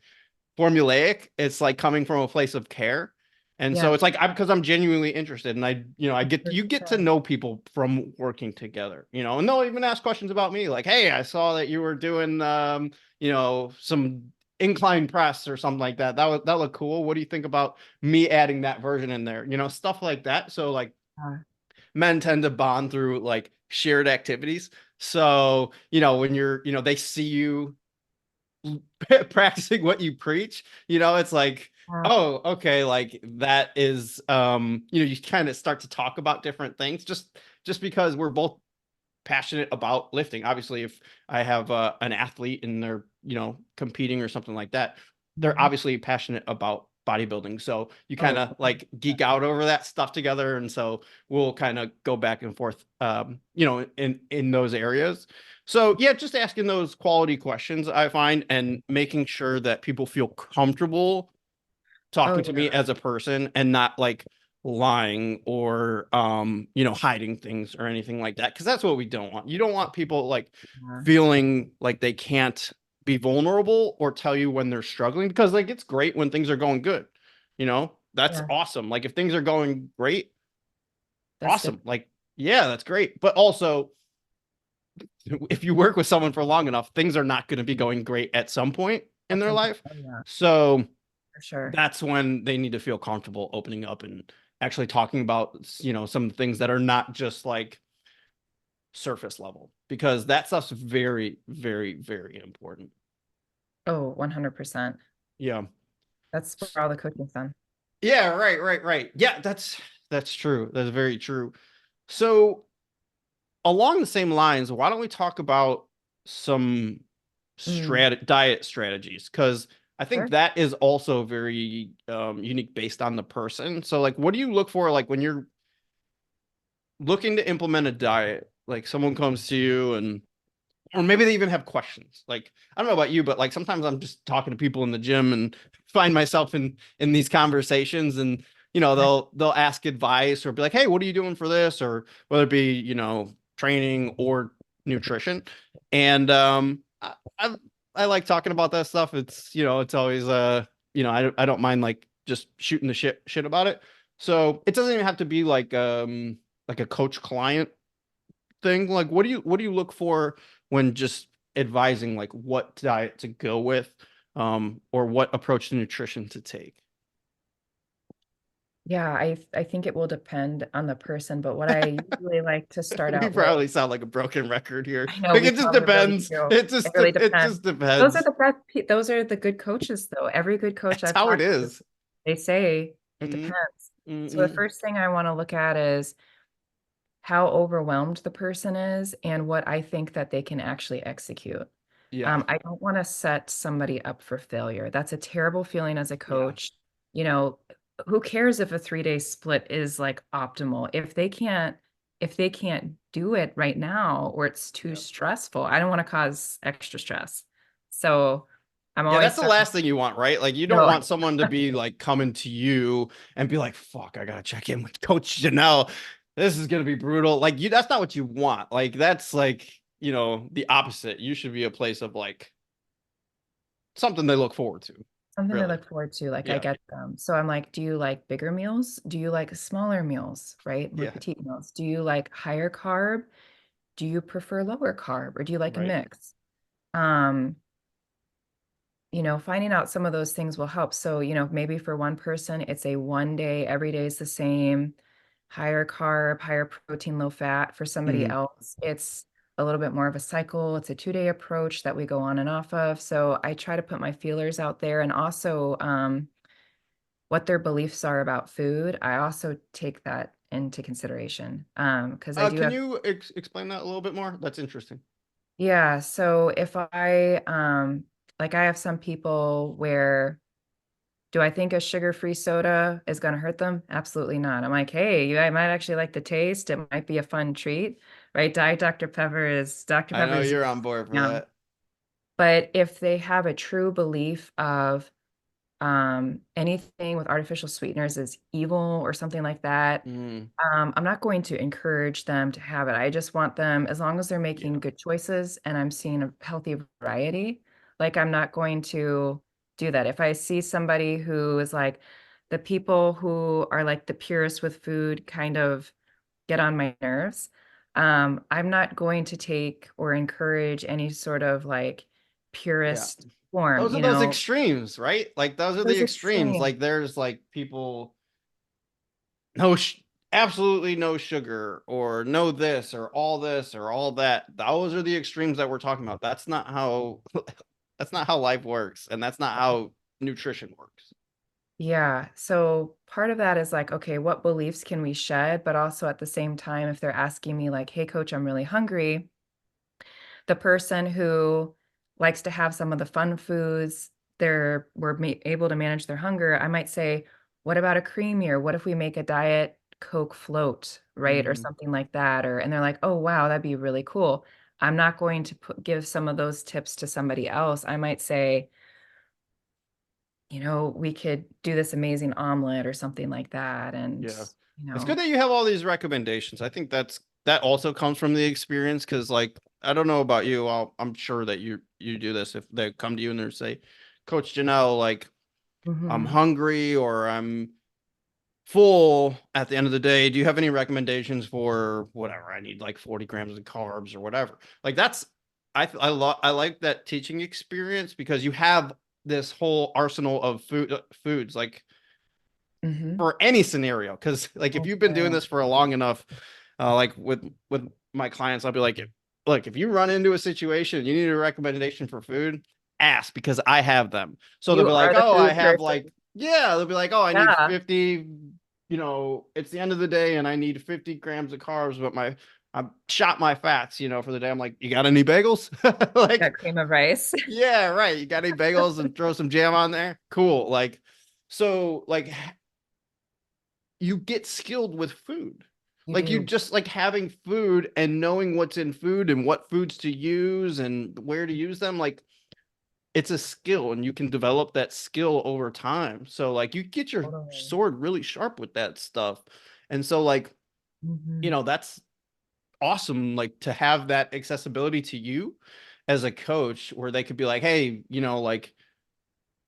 formulaic. It's like coming from a place of care. And so Yeah. it's like because I'm genuinely interested, and I get you get to 100%. know people from working together, and they'll even ask questions about me, like, "Hey, I saw that you were doing some incline press or something like that. That looked cool. What do you think about me adding that version in there? Stuff like that." So like men tend to bond through like shared activities. So, when they see you practicing what you preach, it's like, Yeah. oh, okay, like that is you kind of start to talk about different things just because we're both passionate about lifting. Obviously, if I have an athlete and they're, competing or something like that, they're Mhm. obviously passionate about bodybuilding. So you kind Oh, of like geek out over that stuff together. And so we'll kind of go back and forth, in those areas. So yeah, just asking those quality questions I find and making sure that people feel comfortable oh talking to me yeah. as a person and not like lying or hiding things or anything like that, because that's what we don't want. You don't want people like Yeah. feeling like they can't be vulnerable or tell you when they're struggling, because like it's great when things are going good. That's Yeah. awesome. Like if things are going great, That's good. awesome. Like yeah, that's great. But also if you work with someone for long enough, things are not going to be going great at some point in At their some point. life. Oh yeah, So for sure. that's when they need to feel comfortable opening up and actually talking about, some things that are not just like surface level, because that stuff's very, very, very important. Oh, 100%. Yeah. That's where all the coaching's done. Yeah, right, right, right. Yeah, that's true. That's very true. So along the same lines, why don't we talk about some Mm, diet strategies? Because I think sure. that is also very unique based on the person. So, like, what do you look for, like, when you're looking to implement a diet? Like, someone comes to you and or maybe they even have questions. Like, I don't know about you, but like sometimes I'm just talking to people in the gym and find myself in these conversations, and Okay. they'll ask advice or be like, "Hey, what are you doing for this?" Or whether it be, training or nutrition. And I like talking about that stuff. It's, it's always I don't mind like just shooting the shit about it. So, it doesn't even have to be like a coach client thing. Like what do you look for when just advising like what diet to go with, or what approach to nutrition to take? Yeah, I think it will depend on the person, but what I usually like to start We out with, probably sound like a broken record here. I know Like we it just probably really depends. do. It It just really it depends. just Those are depends. the best, those are the good coaches though. Every good coach That's I've how it talked to, is. they say it Mm, depends. So the mm, first thing I want to look at is how overwhelmed the person is and what I think that they can actually execute. yeah, I don't want to set somebody up for failure. That's a terrible feeling as a yeah, coach. You know, who cares if a 3 day split is like optimal? If they can't do it right now or it's too yeah. stressful, I don't want to cause extra stress. So I'm Yeah, always that's the starting, last thing you want, right? Like you don't no, want someone to be like coming to you and be like, "Fuck, I gotta check in with Coach Janelle. This is gonna be brutal." Like that's not what you want. Like that's like, the opposite. You should be a place of like something they look forward to, something to really. look forward to. Like I Yeah, get them. So I'm like, do you like bigger meals? Do you like smaller meals, right? More yeah, petite meals? Do you like higher carb? Do you prefer lower carb or do you like a right. mix? Um, Finding out some of those things will help. So, maybe for one person, it's a 1 day, every day is the same, higher carb, higher protein, low fat. For somebody Mhm. else, it's a little bit more of a cycle. It's a 2 day approach that we go on and off of. So I try to put my feelers out there and also what their beliefs are about food. I also take that into consideration because I do Can have. you explain that a little bit more? That's interesting. Yeah, so if I like I have some people where Do I think a sugar-free soda is going to hurt them? Absolutely not. I'm like, hey, I might actually like the taste. It might be a fun treat, right? Diet Dr. I Pepper know is you're on board for yum. that. But if they have a true belief of anything with artificial sweeteners is evil or something like that, Mm, I'm not going to encourage them to have it. I just want them, as long as they're making yeah. good choices and I'm seeing a healthy variety, like I'm not going to do that. If I see somebody who is like the people who are like the purist with food kind of get on my nerves, I'm not going to take or encourage any sort of like Yeah. purist form, Those are those extremes, right? Like those are the those extremes. extremes. Like there's like people no absolutely no sugar or no this or all that. Those are the extremes that we're talking about. That's not how that's not how life works and that's not how nutrition works. Yeah. So part of that is like, okay, what beliefs can we shed? But also at the same time, if they're asking me, like, hey, coach, I'm really hungry, the person who likes to have some of the fun foods, able to manage their hunger. I might say, what about a creamier? What if we make a diet Coke float, right? Or Mm, something like that. And they're like, oh, wow, that'd be really cool. I'm not going to give some of those tips to somebody else. I might say, we could do this amazing omelet or something like that. And, yeah. you It's good know, that you have all these recommendations. I think that also comes from the experience because like I don't know about you. I'm sure that you do this if they come to you and they say, Coach Janelle, like I'm mhm. hungry or I'm full at the end of the day. Do you have any recommendations for whatever? I need like 40 grams of carbs or whatever. Like that's I like that teaching experience because you have this whole arsenal of foods like Mhm. for any scenario. Because like if Oh, you've been doing yeah. this for a long enough, like with my clients, I'll be like, look, if you run into a situation, you need a recommendation for food, ask because I have them. So they'll You be like, are the oh, I food have person. like, yeah, they'll be like, oh, I need Yeah. 50, it's the end of the day and I need 50 grams of carbs, but I shot my fats, for the day. I'm like, you got any bagels? Like, Got cream of rice. yeah, right. You got any bagels and throw some jam on there? Cool. Like, so like you get skilled with food. You Like you do. just like having food and knowing what's in food and what foods to use and where to use them. Like it's a skill and you can develop that skill over time. So like you get your Totally. sword really sharp with that stuff. And so like, Mhm. that's awesome. Like to have that accessibility to you as a coach where they could be like, hey, like,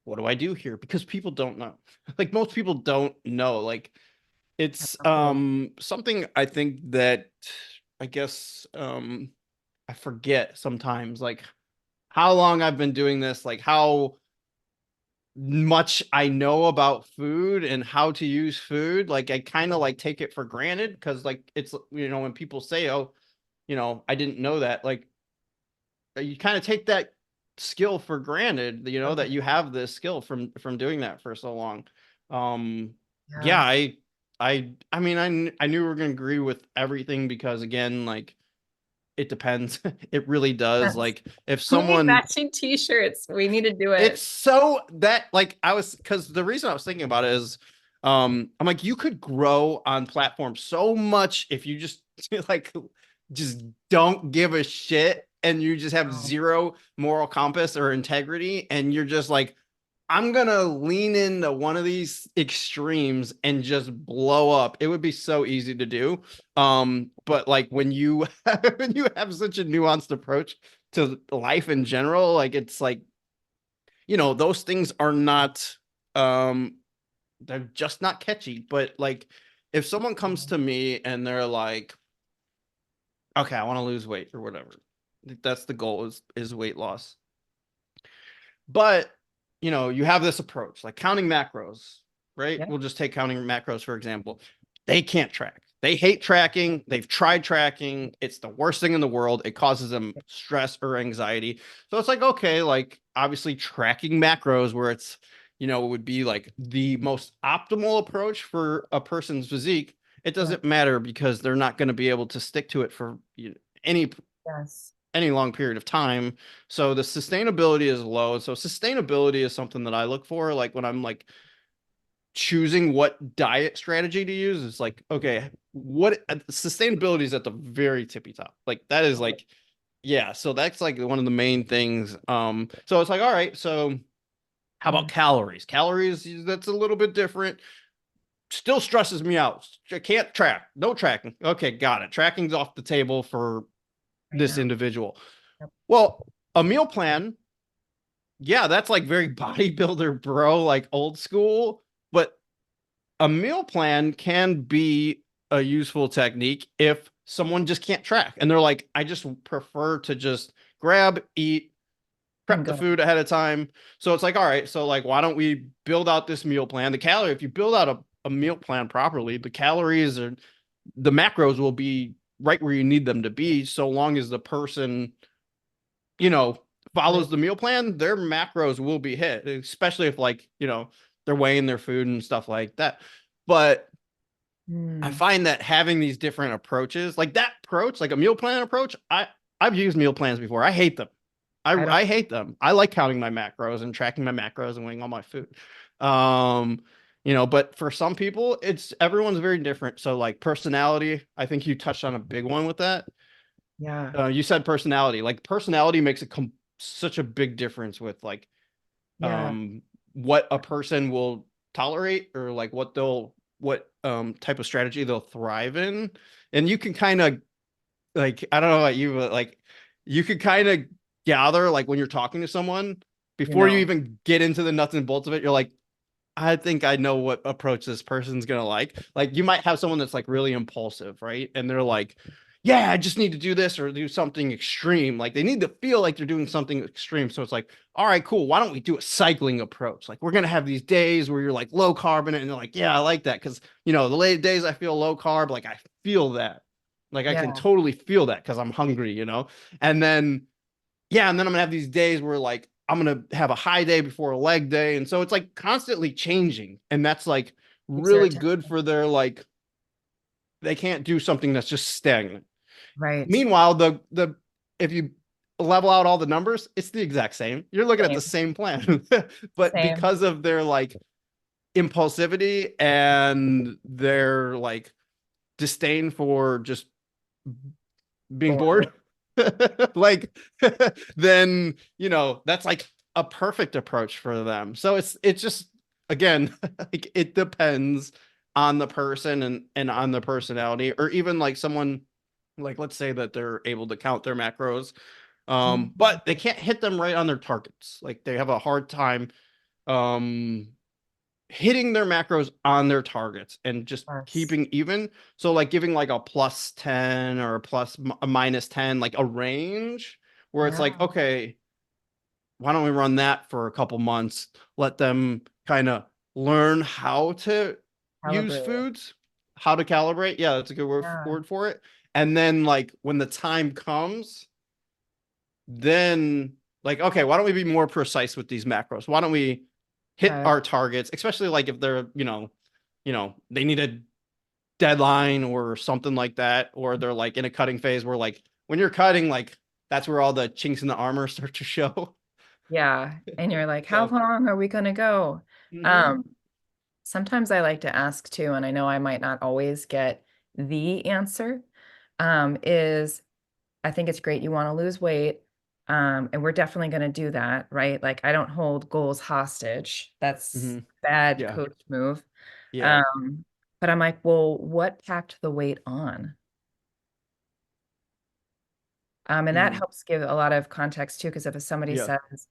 what do I do here? Because people don't know. Like most people don't know. Like it's Exactly. something I think that I guess I forget sometimes like how long I've been doing this, like how much I know about food and how to use food. Like I kind of like take it for granted because like it's when people say, oh, I didn't know that, like you kind of take that skill for granted, that you Totally. have this skill from doing that for so long. Um, yeah, Yeah. I mean, I knew we were gonna agree with everything because again, like it depends. It really does. Yes. Like if We need someone matching t-shirts. We need to do it's it. so that like I was because the reason I was thinking about it is I'm like you could grow on platforms so much if you just like just don't give a shit and you just have Oh, zero moral compass or integrity and you're just like I'm gonna lean into one of these extremes and just blow up. It would be so easy to do. But like when you when you have such a nuanced approach to life in general, like it's like those things are not um they're just not catchy. But like if someone comes to me and they're like, okay, I want to lose weight or whatever. That's the goal is weight loss. But you have this approach like counting macros, right? yeah. We'll just take counting macros for example. They can't track. They hate tracking. They've tried tracking. It's the worst thing in the world. It causes them stress or anxiety. So it's like, okay, like obviously tracking macros where it's, would be like the most optimal approach for a person's physique. It Yeah. doesn't matter because they're not going to be able to stick to it for any Yes. any long period of time. So the sustainability is low. So sustainability is something that I look for. Like when I'm like choosing what diet strategy to use. It's like, okay, what sustainability is at the very tippy top. Like that is like, yeah. So that's like one of the main things. So it's like, all right, so how about Mm, calories? Calories, that's a little bit different. Still stresses me out. I can't track. No tracking. Okay, got it. Tracking's off the table for right this now. individual. Yep. Well, a meal plan, yeah, that's like very bodybuilder bro, like old school. But a meal plan can be a useful technique if someone just can't track and they're like, I just prefer to just grab, eat, And prep the go. food ahead of time. So it's like, all right, so like, why don't we build out this meal plan? The calorie, if you build out a meal plan properly, the calories or the macros will be right where you need them to be, so long as the person, you know, Right. follows the meal plan, their macros will be hit, especially if like, they're weighing their food and stuff like that. But I Mm, find that having these different approaches, like that approach, like a meal plan approach, I've used meal plans before. I hate them. I don't. I hate them. I like counting my macros and tracking my macros and weighing all my food. Um, but for some people, it's everyone's very different. So like personality, I think you touched on a big one with that. Yeah. You said personality. Like personality makes such a big difference with like Yeah. um what a person will tolerate or like what type of strategy they'll thrive in. And you can kind of like I don't know about you, but like you could kind of gather like when you're talking to someone You before you know. even get into the nuts and bolts of it, you're like, I think I know what approach this person's gonna like. Like you might have someone that's like really impulsive, right? And they're like, yeah, I just need to do this or do something extreme. Like they need to feel like they're doing something extreme. So it's like, all right, cool. Why don't we do a cycling approach? Like we're gonna have these days where you're like low carb in it, and they're like, yeah, I like that. Cause the late days I feel low carb, like I feel that. Like I can Yeah. totally feel that because I'm hungry. And then yeah, and then I'm gonna have these days where like I'm gonna have a high day before a leg day, and so it's like constantly changing, and that's like Keeps their really good attention. for their like they can't do something that's just stagnant. Right. Meanwhile, the if you level out all the numbers, it's the exact same. You're looking at the Same. same plan, but Same. because of their like impulsivity and their like disdain for just being bored, Bored. like then that's like a perfect approach for them. So it's just again like it depends on the person and on the personality, or even like someone like let's say that they're able to count their macros, Mhm. but they can't hit them right on their targets. Like they have a hard time um hitting their macros on their targets and just Yes. keeping even. So like giving like a plus 10 or a minus 10, like a range where it's like, Yeah. okay, why don't we run that for a couple months? Let them kind of learn how to use Calibrate. foods, how to calibrate. Yeah, that's a good Yeah. word for it. And then like when the time comes, then like okay, why don't we be more precise with these macros? Why don't we hit Okay. our targets, especially like if they're they need a deadline or something like that, or they're like in a cutting phase where like when you're cutting, like that's where all the chinks in the armor start to show. Yeah. And you're like, how So long are we gonna go? mhm, Um, Sometimes I like to ask too, and I know I might not always get the answer. Is I think it's great you want to lose weight. And we're definitely going to do that, right? Like I don't hold goals hostage. That's mhm, bad yeah, coach move. yeah, Um, but I'm like, well, what packed the weight on? And that mhm, helps give a lot of context too, because if somebody yeah, says,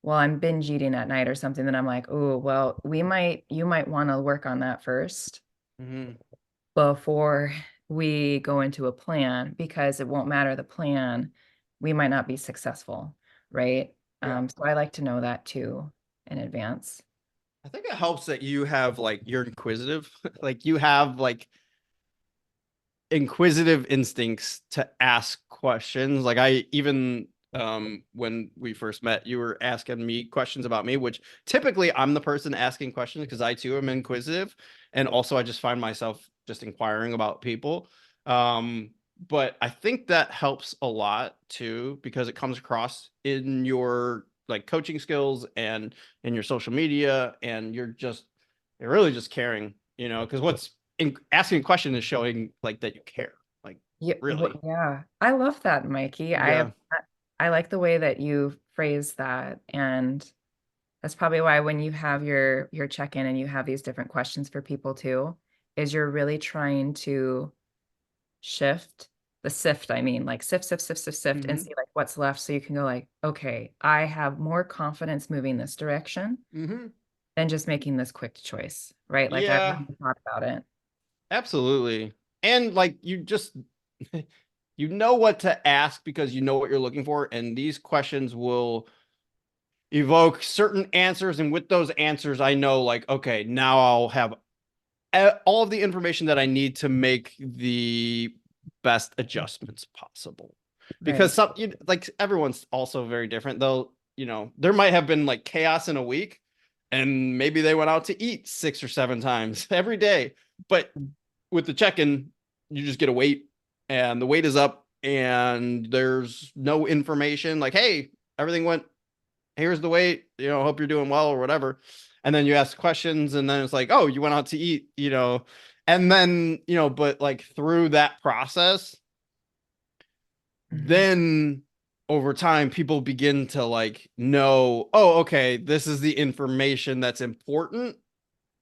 well, I'm binge eating at night or something, then I'm like, oh, well, you might want to work on that first mhm, before we go into a plan because it won't matter the plan. We might not be successful, right? yeah. So I like to know that too in advance. I think it helps that you have like you're inquisitive, like you have like inquisitive instincts to ask questions. Like I even when we first met, you were asking me questions about me, which typically I'm the person asking questions because I too am inquisitive. And also I just find myself just inquiring about people. But I think that helps a lot too, because it comes across in your like coaching skills and in your social media, and you're just They're really just caring, because asking a question is showing like that you care, like Yeah, really. yeah. I love that, Mikey. Yeah. I like the way that you phrase that, and that's probably why when you have your check-in and you have these different questions for people too, is you're really trying to shift the sift, I mean, like sift and Hmm. see like what's left so you can go like, okay, I have more confidence moving this direction Hmm. than just making this quick choice, right? Like I've Yeah, really thought about it. absolutely. And like you just you know what to ask because you know what you're looking for, and these questions will evoke certain answers, and with those answers I know like, okay, now I'll have all of the information that I need to make the best adjustments possible. Because Right. like everyone's also very different, though. There might have been like chaos in a week, and maybe they went out to eat 6 or 7 times every day. But with the check-in, you just get a weight, and the weight is up, and there's no information like, hey, everything went, here's the weight, hope you're doing well or whatever. And then you ask questions, and then it's like, oh, you went out to eat, and then, but like through that process, Mhm. then over time, people begin to like know, oh, okay, this is the information that's important.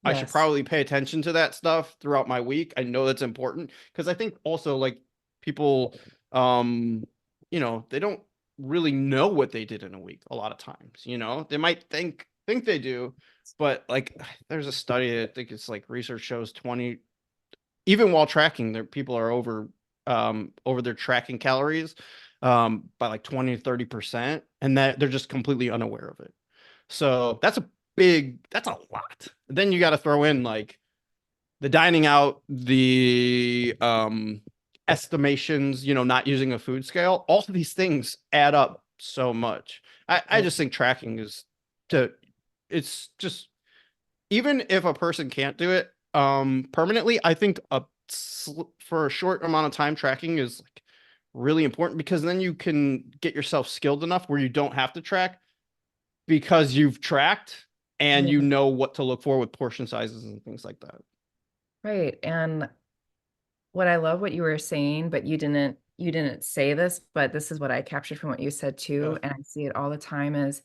I should Yes. probably pay attention to that stuff throughout my week. I know that's important because I think also like people, um, they don't really know what they did in a week a lot of times. They might think they do, but like there's a study, I think it's like research shows 20, even while tracking, their people are over their tracking calories by like 20 to 30%, and that they're just completely unaware of it. So that's a lot. Then you got to throw in like the dining out, the estimations, not using a food scale. All of these things add up so much. I Right. just think tracking to it's just, even if a person can't do it permanently, I think for a short amount of time, tracking is like really important because then you can get yourself skilled enough where you don't have to track because you've tracked and you Yeah. know what to look for with portion sizes and things like that. Right. And what I love what you were saying, but you didn't say this, but this is what I captured from what you said Yeah. too, and I see it all the time is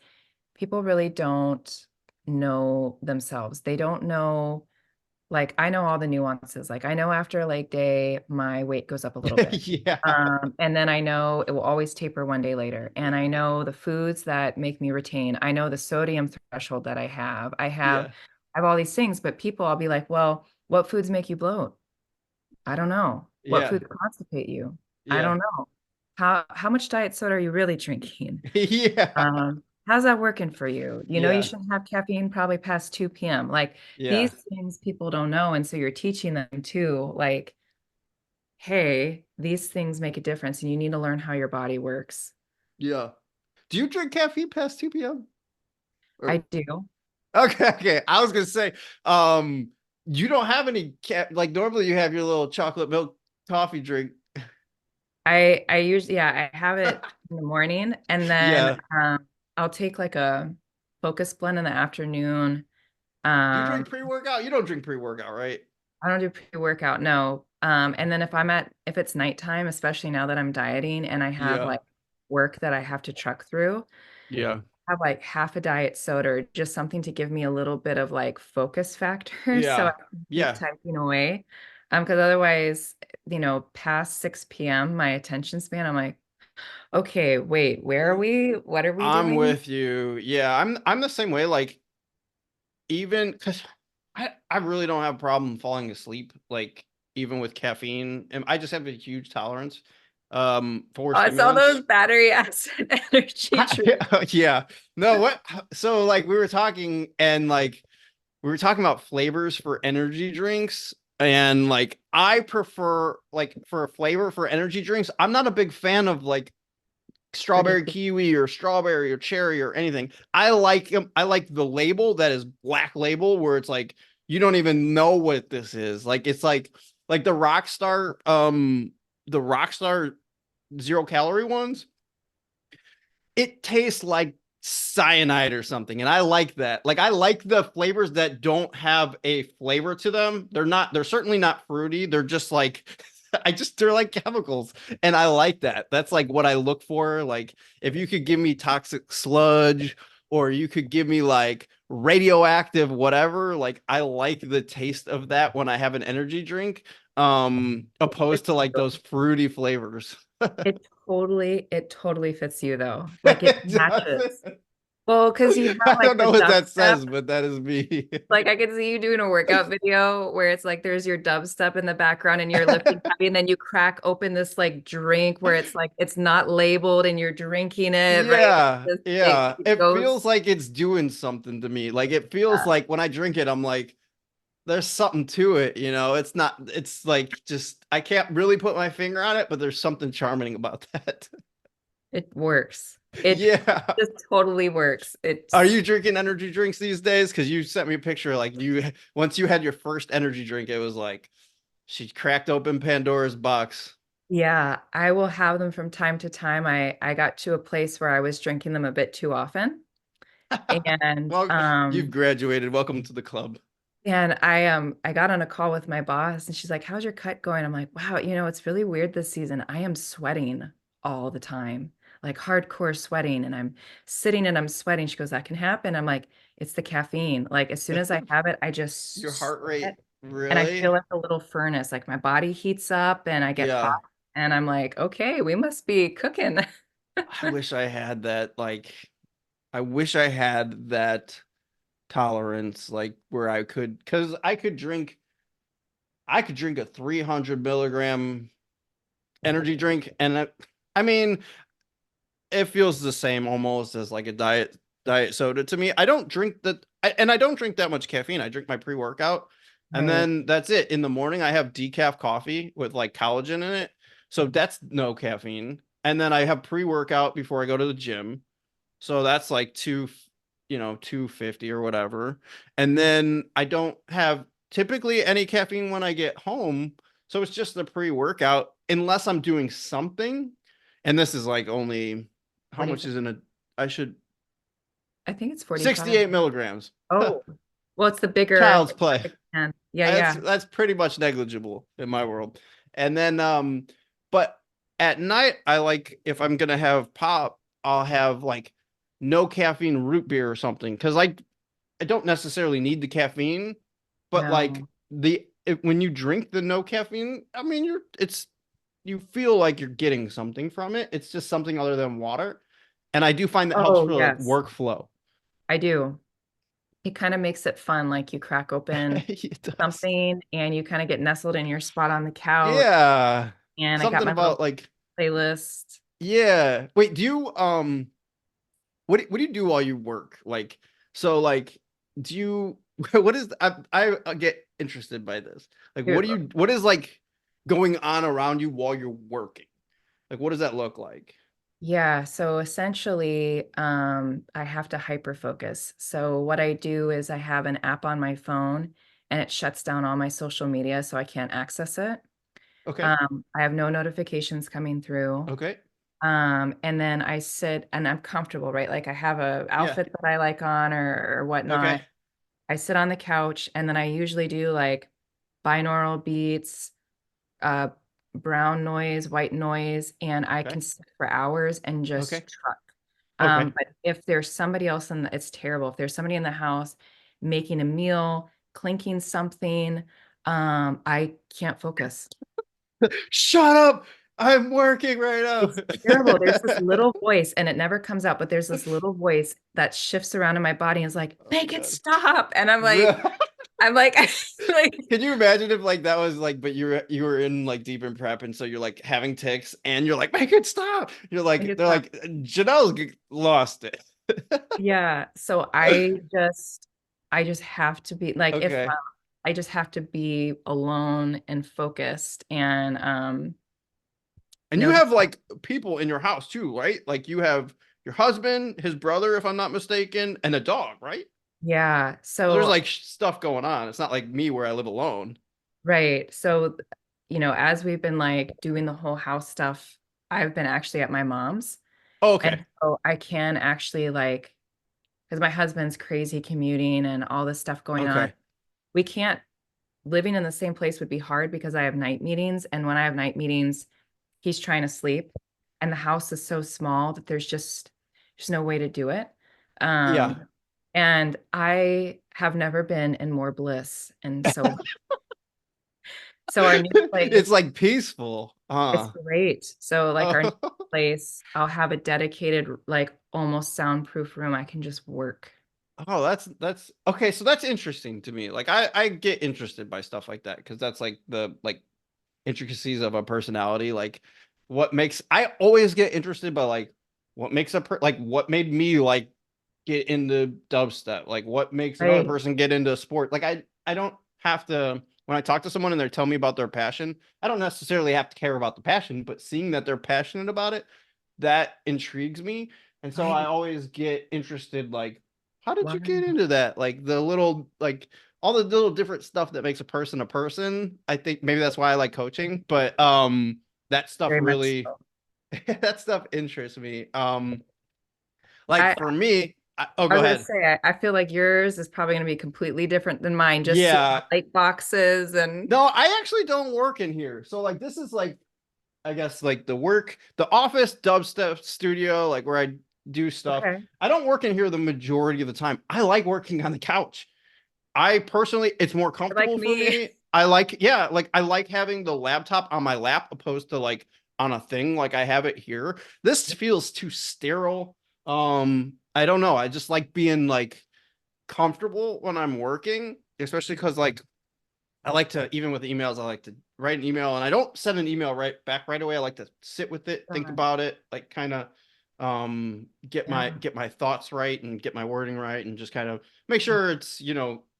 people really don't know themselves. They don't know, like I know all the nuances. Like I know after a leg day, my weight goes up a little bit. Yeah. And then I know it will always taper one day later. And I know the foods that make me retain. I know the sodium threshold that I have. Yeah. I have all these things, but people, I'll be like, well, what foods make you bloat? I don't know. What Yeah. foods constipate you? I Yeah. don't know. How much diet soda are you really drinking? Yeah. How's that working for you? You know, you Yeah. shouldn't have caffeine probably past 2 p.m. Like Yeah. these things people don't know. And so you're teaching them too, like, hey, these things make a difference and you need to learn how your body works. Yeah. Do you drink caffeine past 2 p.m.? I Or do. okay, okay. I was gonna say, um, you don't have any like normally you have your little chocolate milk coffee drink. I usually, yeah, I have it in the morning and then Yeah. I'll take like a focus blend in the afternoon. Do you drink Um, pre-workout? You don't drink pre-workout, right? I don't do pre-workout, no. And then if it's nighttime, especially now that I'm dieting and I have Yeah. like work that I have to truck through, Yeah. I have like half a diet soda or just something to give me a little bit of like focus factor so I Yeah. can keep Yeah. typing away. Because otherwise, past 6 p.m., my attention span, I'm like, okay, wait, where are we? What are we I'm doing? with you. Yeah, I'm the same way. Like even because I really don't have a problem falling asleep. Like even with caffeine, and I just have a huge tolerance for Oh, it's all stimulants. those battery acid energy drinks. Yeah. No, what? So like we were talking, and like we were talking about flavors for energy drinks, and like I prefer like for a flavor for energy drinks, I'm not a big fan of like strawberry Ridiculous. kiwi or strawberry or cherry or anything. I like them. I like the label that is black label where it's like you don't even know what this is. Like it's like the Rockstar 0 calorie ones. It tastes like cyanide or something. And I like that. Like I like the flavors that don't have a flavor to them. They're certainly not fruity. They're just like they're like chemicals. And I like that. That's like what I look for. Like if you could give me toxic sludge or you could give me like radioactive whatever, like I like the taste of that when I have an energy drink opposed to like those fruity flavors. It totally fits you though. Like it It matches. does. Well, because you have I like don't the know what that dubstep. says, but that is me. Like I could see you doing a workout video where it's like there's your dubstep in the background and you're lifting heavy, and then you crack open this like drink where it's like it's not labeled and you're drinking it, right? Yeah, yeah. It It goes. feels like it's doing something to me. Like it feels like when I drink it, I'm like, there's something to it, you know. It's not, it's like just I can't really put my finger on it, but there's something charming about that. It works. It Yeah. just totally works. Are It's you drinking energy drinks these days? Because you sent me a picture like you once you had your first energy drink, it was like she cracked open Pandora's box. Yeah, I will have them from time to time. I got to a place where I was drinking them a bit too often. And Well, you've graduated. Welcome to the club. I got on a call with my boss and she's like, "How's your cut going?" I'm like, "Wow, it's really weird this season. I am sweating all the time. Like hardcore sweating and I'm sitting and I'm sweating." She goes, "That can happen." I'm like, "It's the caffeine. Like as soon as I have it, I Your just heart rate, sweat and I feel really? like a little furnace. Like my body heats up and I get hot Yeah. and I'm like, "Okay, we must be cooking." I wish I had that. Like, I wish I had that tolerance, like where because I could drink a 300 milligram energy drink, and I mean, it feels the same almost as like a diet soda to me. I don't drink and I don't drink that much caffeine. I drink my pre-workout and Right. then that's it. In the morning I have decaf coffee with like collagen in it. So that's no caffeine. And then I have pre-workout before I go to the gym. So that's like 250 or whatever. And then I don't have typically any caffeine when I get home. So it's just the pre-workout unless I'm doing something. And this is like only how much 45. is in a I should I think it's 45. 68 milligrams. Oh, well, it's the bigger, Child's play. the can. Yeah, That's yeah. that's pretty much negligible in my world. And then but at night I like if I'm gonna have pop, I'll have like no caffeine root beer or something because I don't necessarily need the caffeine, but like No. when you drink the no caffeine, I mean you feel like you're getting something from it. It's just something other than water. And I do find that helps Oh, for like yes, workflow. I do. It kind of makes it fun. Like you crack open It does. something and you kind of get nestled in your spot on the couch. Yeah. And I got Something my little about like playlist. yeah. Wait, do you what do you do while you work? Like so like do you what is I get interested by this. Like Dude, what is like going on around you while you're working? Like what does that look like? yeah, so essentially, I have to hyper focus. So what I do is I have an app on my phone and it shuts down all my social media so I can't access it. Okay. I have no notifications coming through. Okay. And then I sit and I'm comfortable, right? Like I have a Yeah. outfit that I like on or whatnot. Okay. I sit on the couch and then I usually do like binaural beats, uh, brown noise, white noise, and I Okay. can sit for hours and just Okay. truck. Okay. But if there's somebody else it's terrible. If there's somebody in the house making a meal, clinking something, I can't focus. Shut up. I'm working right It's now. terrible. There's this little voice, and it never comes out, but there's this little voice that shifts around in my body and is like, Oh make it god. stop. And Really? I'm like, like, Can you imagine if like that was like, but you were in like deep in prep, and so you're like having ticks, and you're like, make it stop. You're make like, it they're stop. like, Janelle's lost it. Yeah. So I just have to be like, if Okay. I just have to be alone and focused and, And you no, have like people in your house too, right? Like you have your husband, his brother, if I'm not mistaken, and a dog, right? yeah. So there's So, like stuff going on. It's not like me where I live alone. right. So, as we've been like doing the whole house stuff, I've been actually at my mom's. Oh, And okay. so I can actually like because my husband's crazy commuting and all this stuff going on. Okay. We can't living in the same place would be hard because I have night meetings. And when I have night meetings, he's trying to sleep. And the house is so small that there's no way to do it. Yeah. Um, and I have never been in more bliss. And so our new It's place, like peaceful. it's great. So like our new Oh, place, I'll have a dedicated, like almost soundproof room. I can just work. oh, that's okay. So that's interesting to me. Like I get interested by stuff like that because that's like the like intricacies of a personality. Like what makes I always get interested by like what makes like what made me like get into dubstep. Like what makes another Right. person get into sport. Like I don't have to when I talk to someone and they're telling me about their passion, I don't necessarily have to care about the passion, but seeing that they're passionate about it, that intrigues me. And so I Right. always get interested like how did you Why? get into that? Like the little like all the little different stuff that makes a person a person. I think maybe that's why I like coaching, but that stuff Very much really so. that stuff interests me. Like I, for me, oh I go was gonna ahead. say, I feel like yours is probably gonna be completely different than mine, just seeing the Yeah. light boxes and No, I actually don't work in here. So like this is like I guess like the office dubstep studio, like where I do stuff. okay. I don't work in here the majority of the time. I like working on the couch. I personally, it's more Like comfortable for me. me. I like, yeah, like I like having the laptop on my lap opposed to like on a thing like I have it here. This feels too sterile. I don't know. I just like being like comfortable when I'm working, especially because like I like to, even with emails, I like to write an email and I don't send an email right back right away. I like to sit with it, think God, about it, like kind of yeah. get my thoughts right and get my wording right and just kind of make sure it's,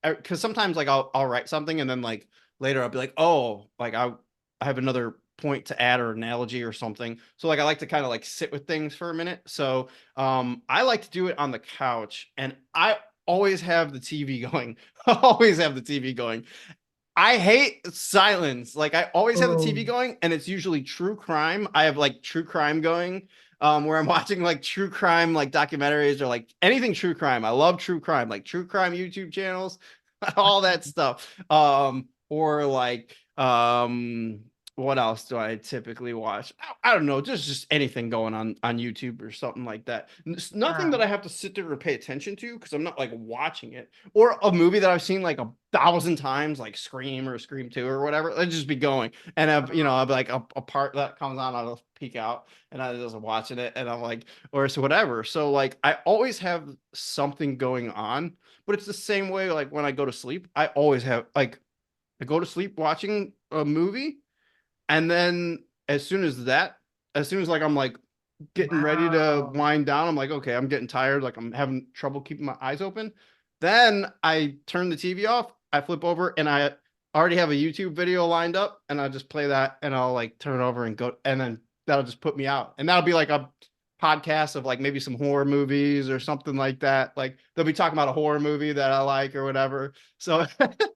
because sometimes like I'll write something and then like later I'll be like, oh, like I have another point to add or analogy or something. So like I like to kind of like sit with things for a minute. So I like to do it on the couch and I always have the TV going. Always have the TV going. I hate silence. Like I always have the Oh, TV going and it's usually true crime. I have like true crime going where I'm watching like true crime like documentaries or like anything true crime. I love true crime, like true crime YouTube channels, all that stuff. Or like what else do I typically watch? I don't know, just anything going on YouTube or something like that. Nothing yeah. that I have to sit there and pay attention to because I'm not like watching it or a movie that I've seen like 1,000 times, like Scream or Scream 2 or whatever. Let's just be going. And I'll be like a part that comes on, I'll peek out and I just watching it and I'm like, or so whatever. So like I always have something going on, but it's the same way like when I go to sleep, I always have like I go to sleep watching a movie and then as soon as like I'm like getting ready to Wow. wind down, I'm like, okay, I'm getting tired, like I'm having trouble keeping my eyes open. Then I turn the TV off, I flip over and I already have a YouTube video lined up and I just play that and I'll like turn it over and go and then that'll just put me out. And that'll be like a podcast of like maybe some horror movies or something like that. Like they'll be talking about a horror movie that I like or whatever. So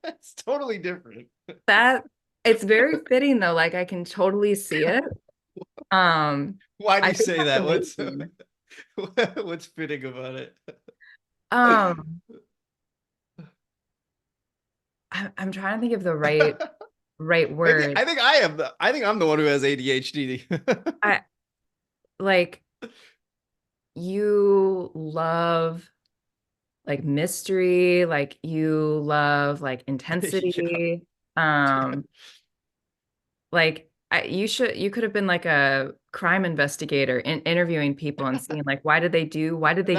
it's totally different. That it's very fitting though. Like I can totally see it. Um, Why do I you think say that's that? amazing. What's fitting about it? Um, I'm trying to think of the right Maybe word. I think I'm the one who has ADHD. I like you love like mystery, like you love like Yeah. intensity. Um, you could have been like a crime investigator interviewing people and seeing like why did they That do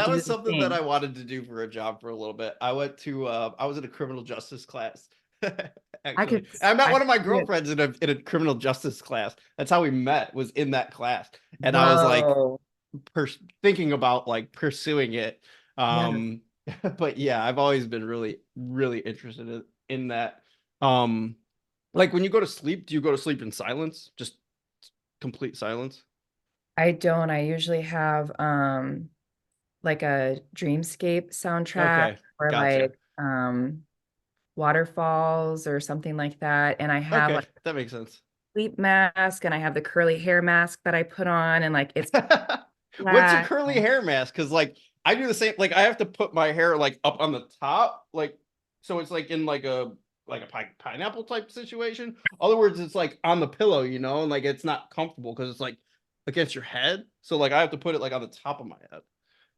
was the something that I thing? wanted to do for a job for a little bit. I was in a criminal justice class. I Actually, could I met I one could of my see it. girlfriends in a criminal justice class. That's how we met, was in that class. And I was like Whoa. thinking about like pursuing it. Yes. Um, but yeah, I've always been really, really interested in that. Um, like when you go to sleep, do you go to sleep in silence? Just complete silence? I don't. I usually have like a dreamscape soundtrack Okay, or gotcha. like waterfalls or something like that. And I have Okay, like that makes sense. sleep mask and I have the curly hair mask that I put on and like it's What's a black. curly hair mask? Because like I do the same. Like I have to put my hair like up on the top, like so it's like in like a pineapple type situation. Other words, it's like on the pillow, and like it's not comfortable because it's like against your head. So like I have to put it like on the top of my head.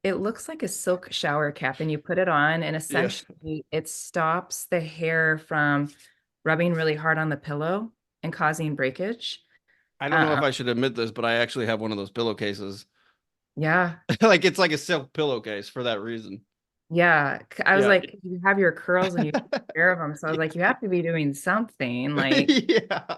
It looks like a silk shower cap, and you put it on, and Yeah. essentially it stops the hair from rubbing really hard on the pillow and causing breakage. I don't know if Uh, I should admit this, but I actually have one of those pillowcases. yeah, Like it's like a silk pillowcase for that reason. yeah. I was Yeah. like, you have your curls and you take care of them, so I was like, you have to be doing something. Like, Yeah.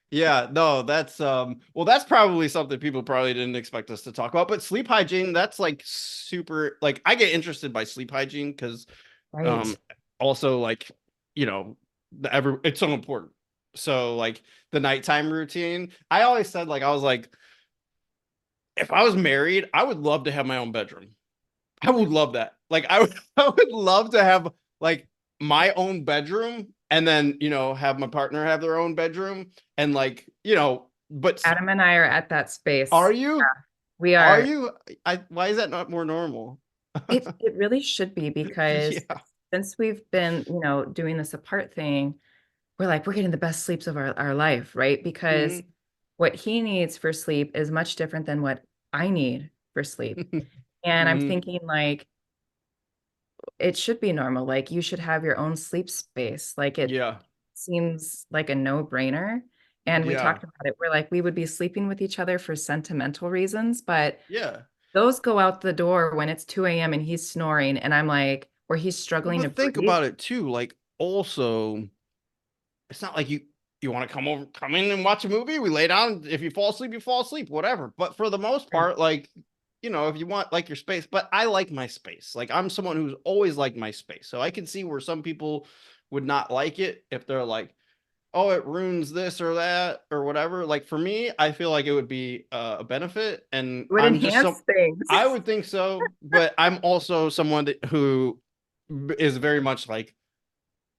Yeah, no, that's well that's probably something people probably didn't expect us to talk about, but sleep hygiene, that's like super like I get interested by sleep hygiene because um right, also like, you know, it's so important. So like the nighttime routine, I always said like I was like if I was married, I would love to have my own bedroom. I would love that. Like I would I would love to have like my own bedroom and then, have my partner have their own bedroom and like, but Adam and I are at that space. are you? We Are are. you? Why is that not more normal? It really should be because Yeah. since we've been, doing this apart thing, we're like, we're getting the best sleeps of our life, right? Because Mhm. what he needs for sleep is much different than what I need for sleep. And I'm Mhm. thinking like it should be normal. Like you should have your own sleep space. Like it Yeah. seems like a no-brainer. And we Yeah. talked about it. We're like, we would be sleeping with each other for sentimental reasons, but Yeah. those go out the door when it's 2 a.m. and he's snoring, and I'm like, or he's Well, struggling to but think breathe. about it too. Like also it's not like you want to come in and watch a movie. We lay down. If you fall asleep, you fall asleep, whatever. But for the most Right. part, like, if you want like your space, but I like my space. Like I'm someone who's always liked my space. So I can see where some people would not like it if they're like, oh, it ruins this or that or whatever. Like for me, I feel like it would be a benefit. And It would I'm just some enhance things. I would think so, but I'm also someone who is very much like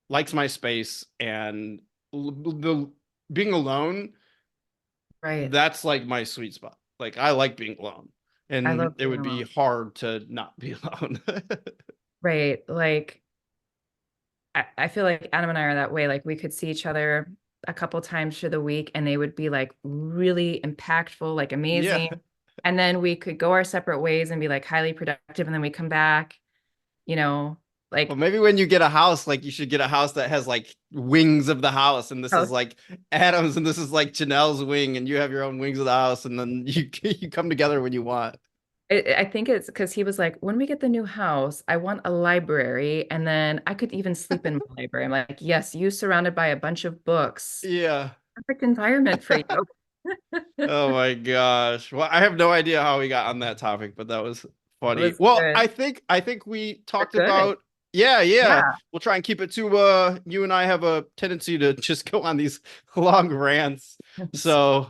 likes my space and the being alone, Right. that's like my sweet spot. Like I like being alone I and love it being would be alone. hard to not be alone. Right. Like I feel like Adam and I are that way. Like we could see each other a couple times through the week and they would be like really impactful, like Yeah. amazing. And then we could go our separate ways and be like highly productive. And then we come back, you know, Well, like maybe when you get a house, like you should get a house that has like wings of the house, and this is house. like Adam's, and this is like Janelle's wing, and you have your own wings of the house, and then you come together when you want. I think it's because he was like, when we get the new house, I want a library, and then I could even sleep in my library. I'm like, yes, you surrounded by a bunch of books. Yeah. Perfect environment for you. Oh my gosh. Well, I have no idea how we got on that topic, but that was It funny. was Well, good. I think we We're talked good. about yeah, yeah. Yeah. We'll try and keep it to you and I have a tendency to just go on these long rants. So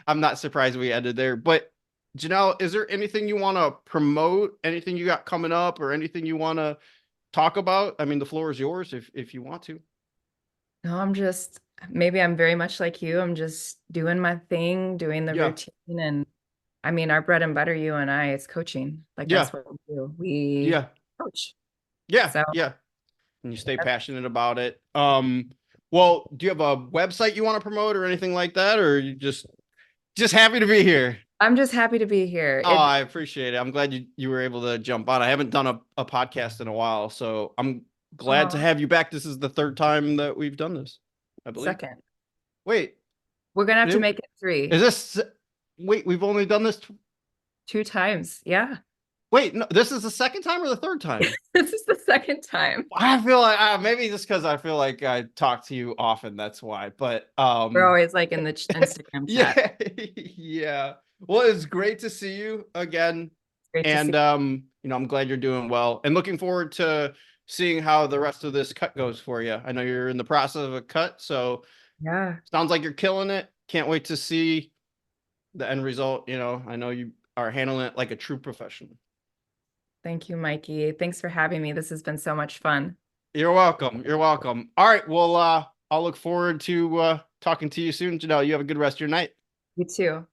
I'm not surprised we ended there. But Janelle, is there anything you want to promote? Anything you got coming up or anything you want to talk about? I mean, the floor is yours if you want to. No, maybe I'm very much like you. I'm just doing my thing, doing the Yeah. routine. And I mean, our bread and butter, you and I, is coaching. Like Yeah. that's what we do. We Yeah. coach. Yeah. So Yeah. And you stay that's, passionate about it. Well, do you have a website you want to promote or anything like that, or you just happy to be here? I'm just happy to be here. Oh, I appreciate it. I'm glad you were able to jump on. I haven't done a podcast in a while, so I'm glad to Oh, have you back. This is the third time that we've done this, I believe. second. Wait, We're gonna have to is make it three, this? Wait, we've only done this. 2 times. Yeah. Wait, no, this is the second time or the third time? This is the second time. I feel like maybe just because I feel like I talk to you often, that's why. But We're always like in the Instagram chat. yeah, yeah. Well, it's great to see you again. Great to see. And I'm glad you're doing well and looking forward to seeing how the rest of this cut goes for you. I know you're in the process of a cut, so Yeah. sounds like you're killing it. Can't wait to see the end result. I know you are handling it like a true professional. Thank you, Mikey. Thanks for having me. This has been so much fun. You're welcome. You're welcome. All right. Well, I'll look forward to talking to you soon. Janelle, you have a good rest of your night. You too.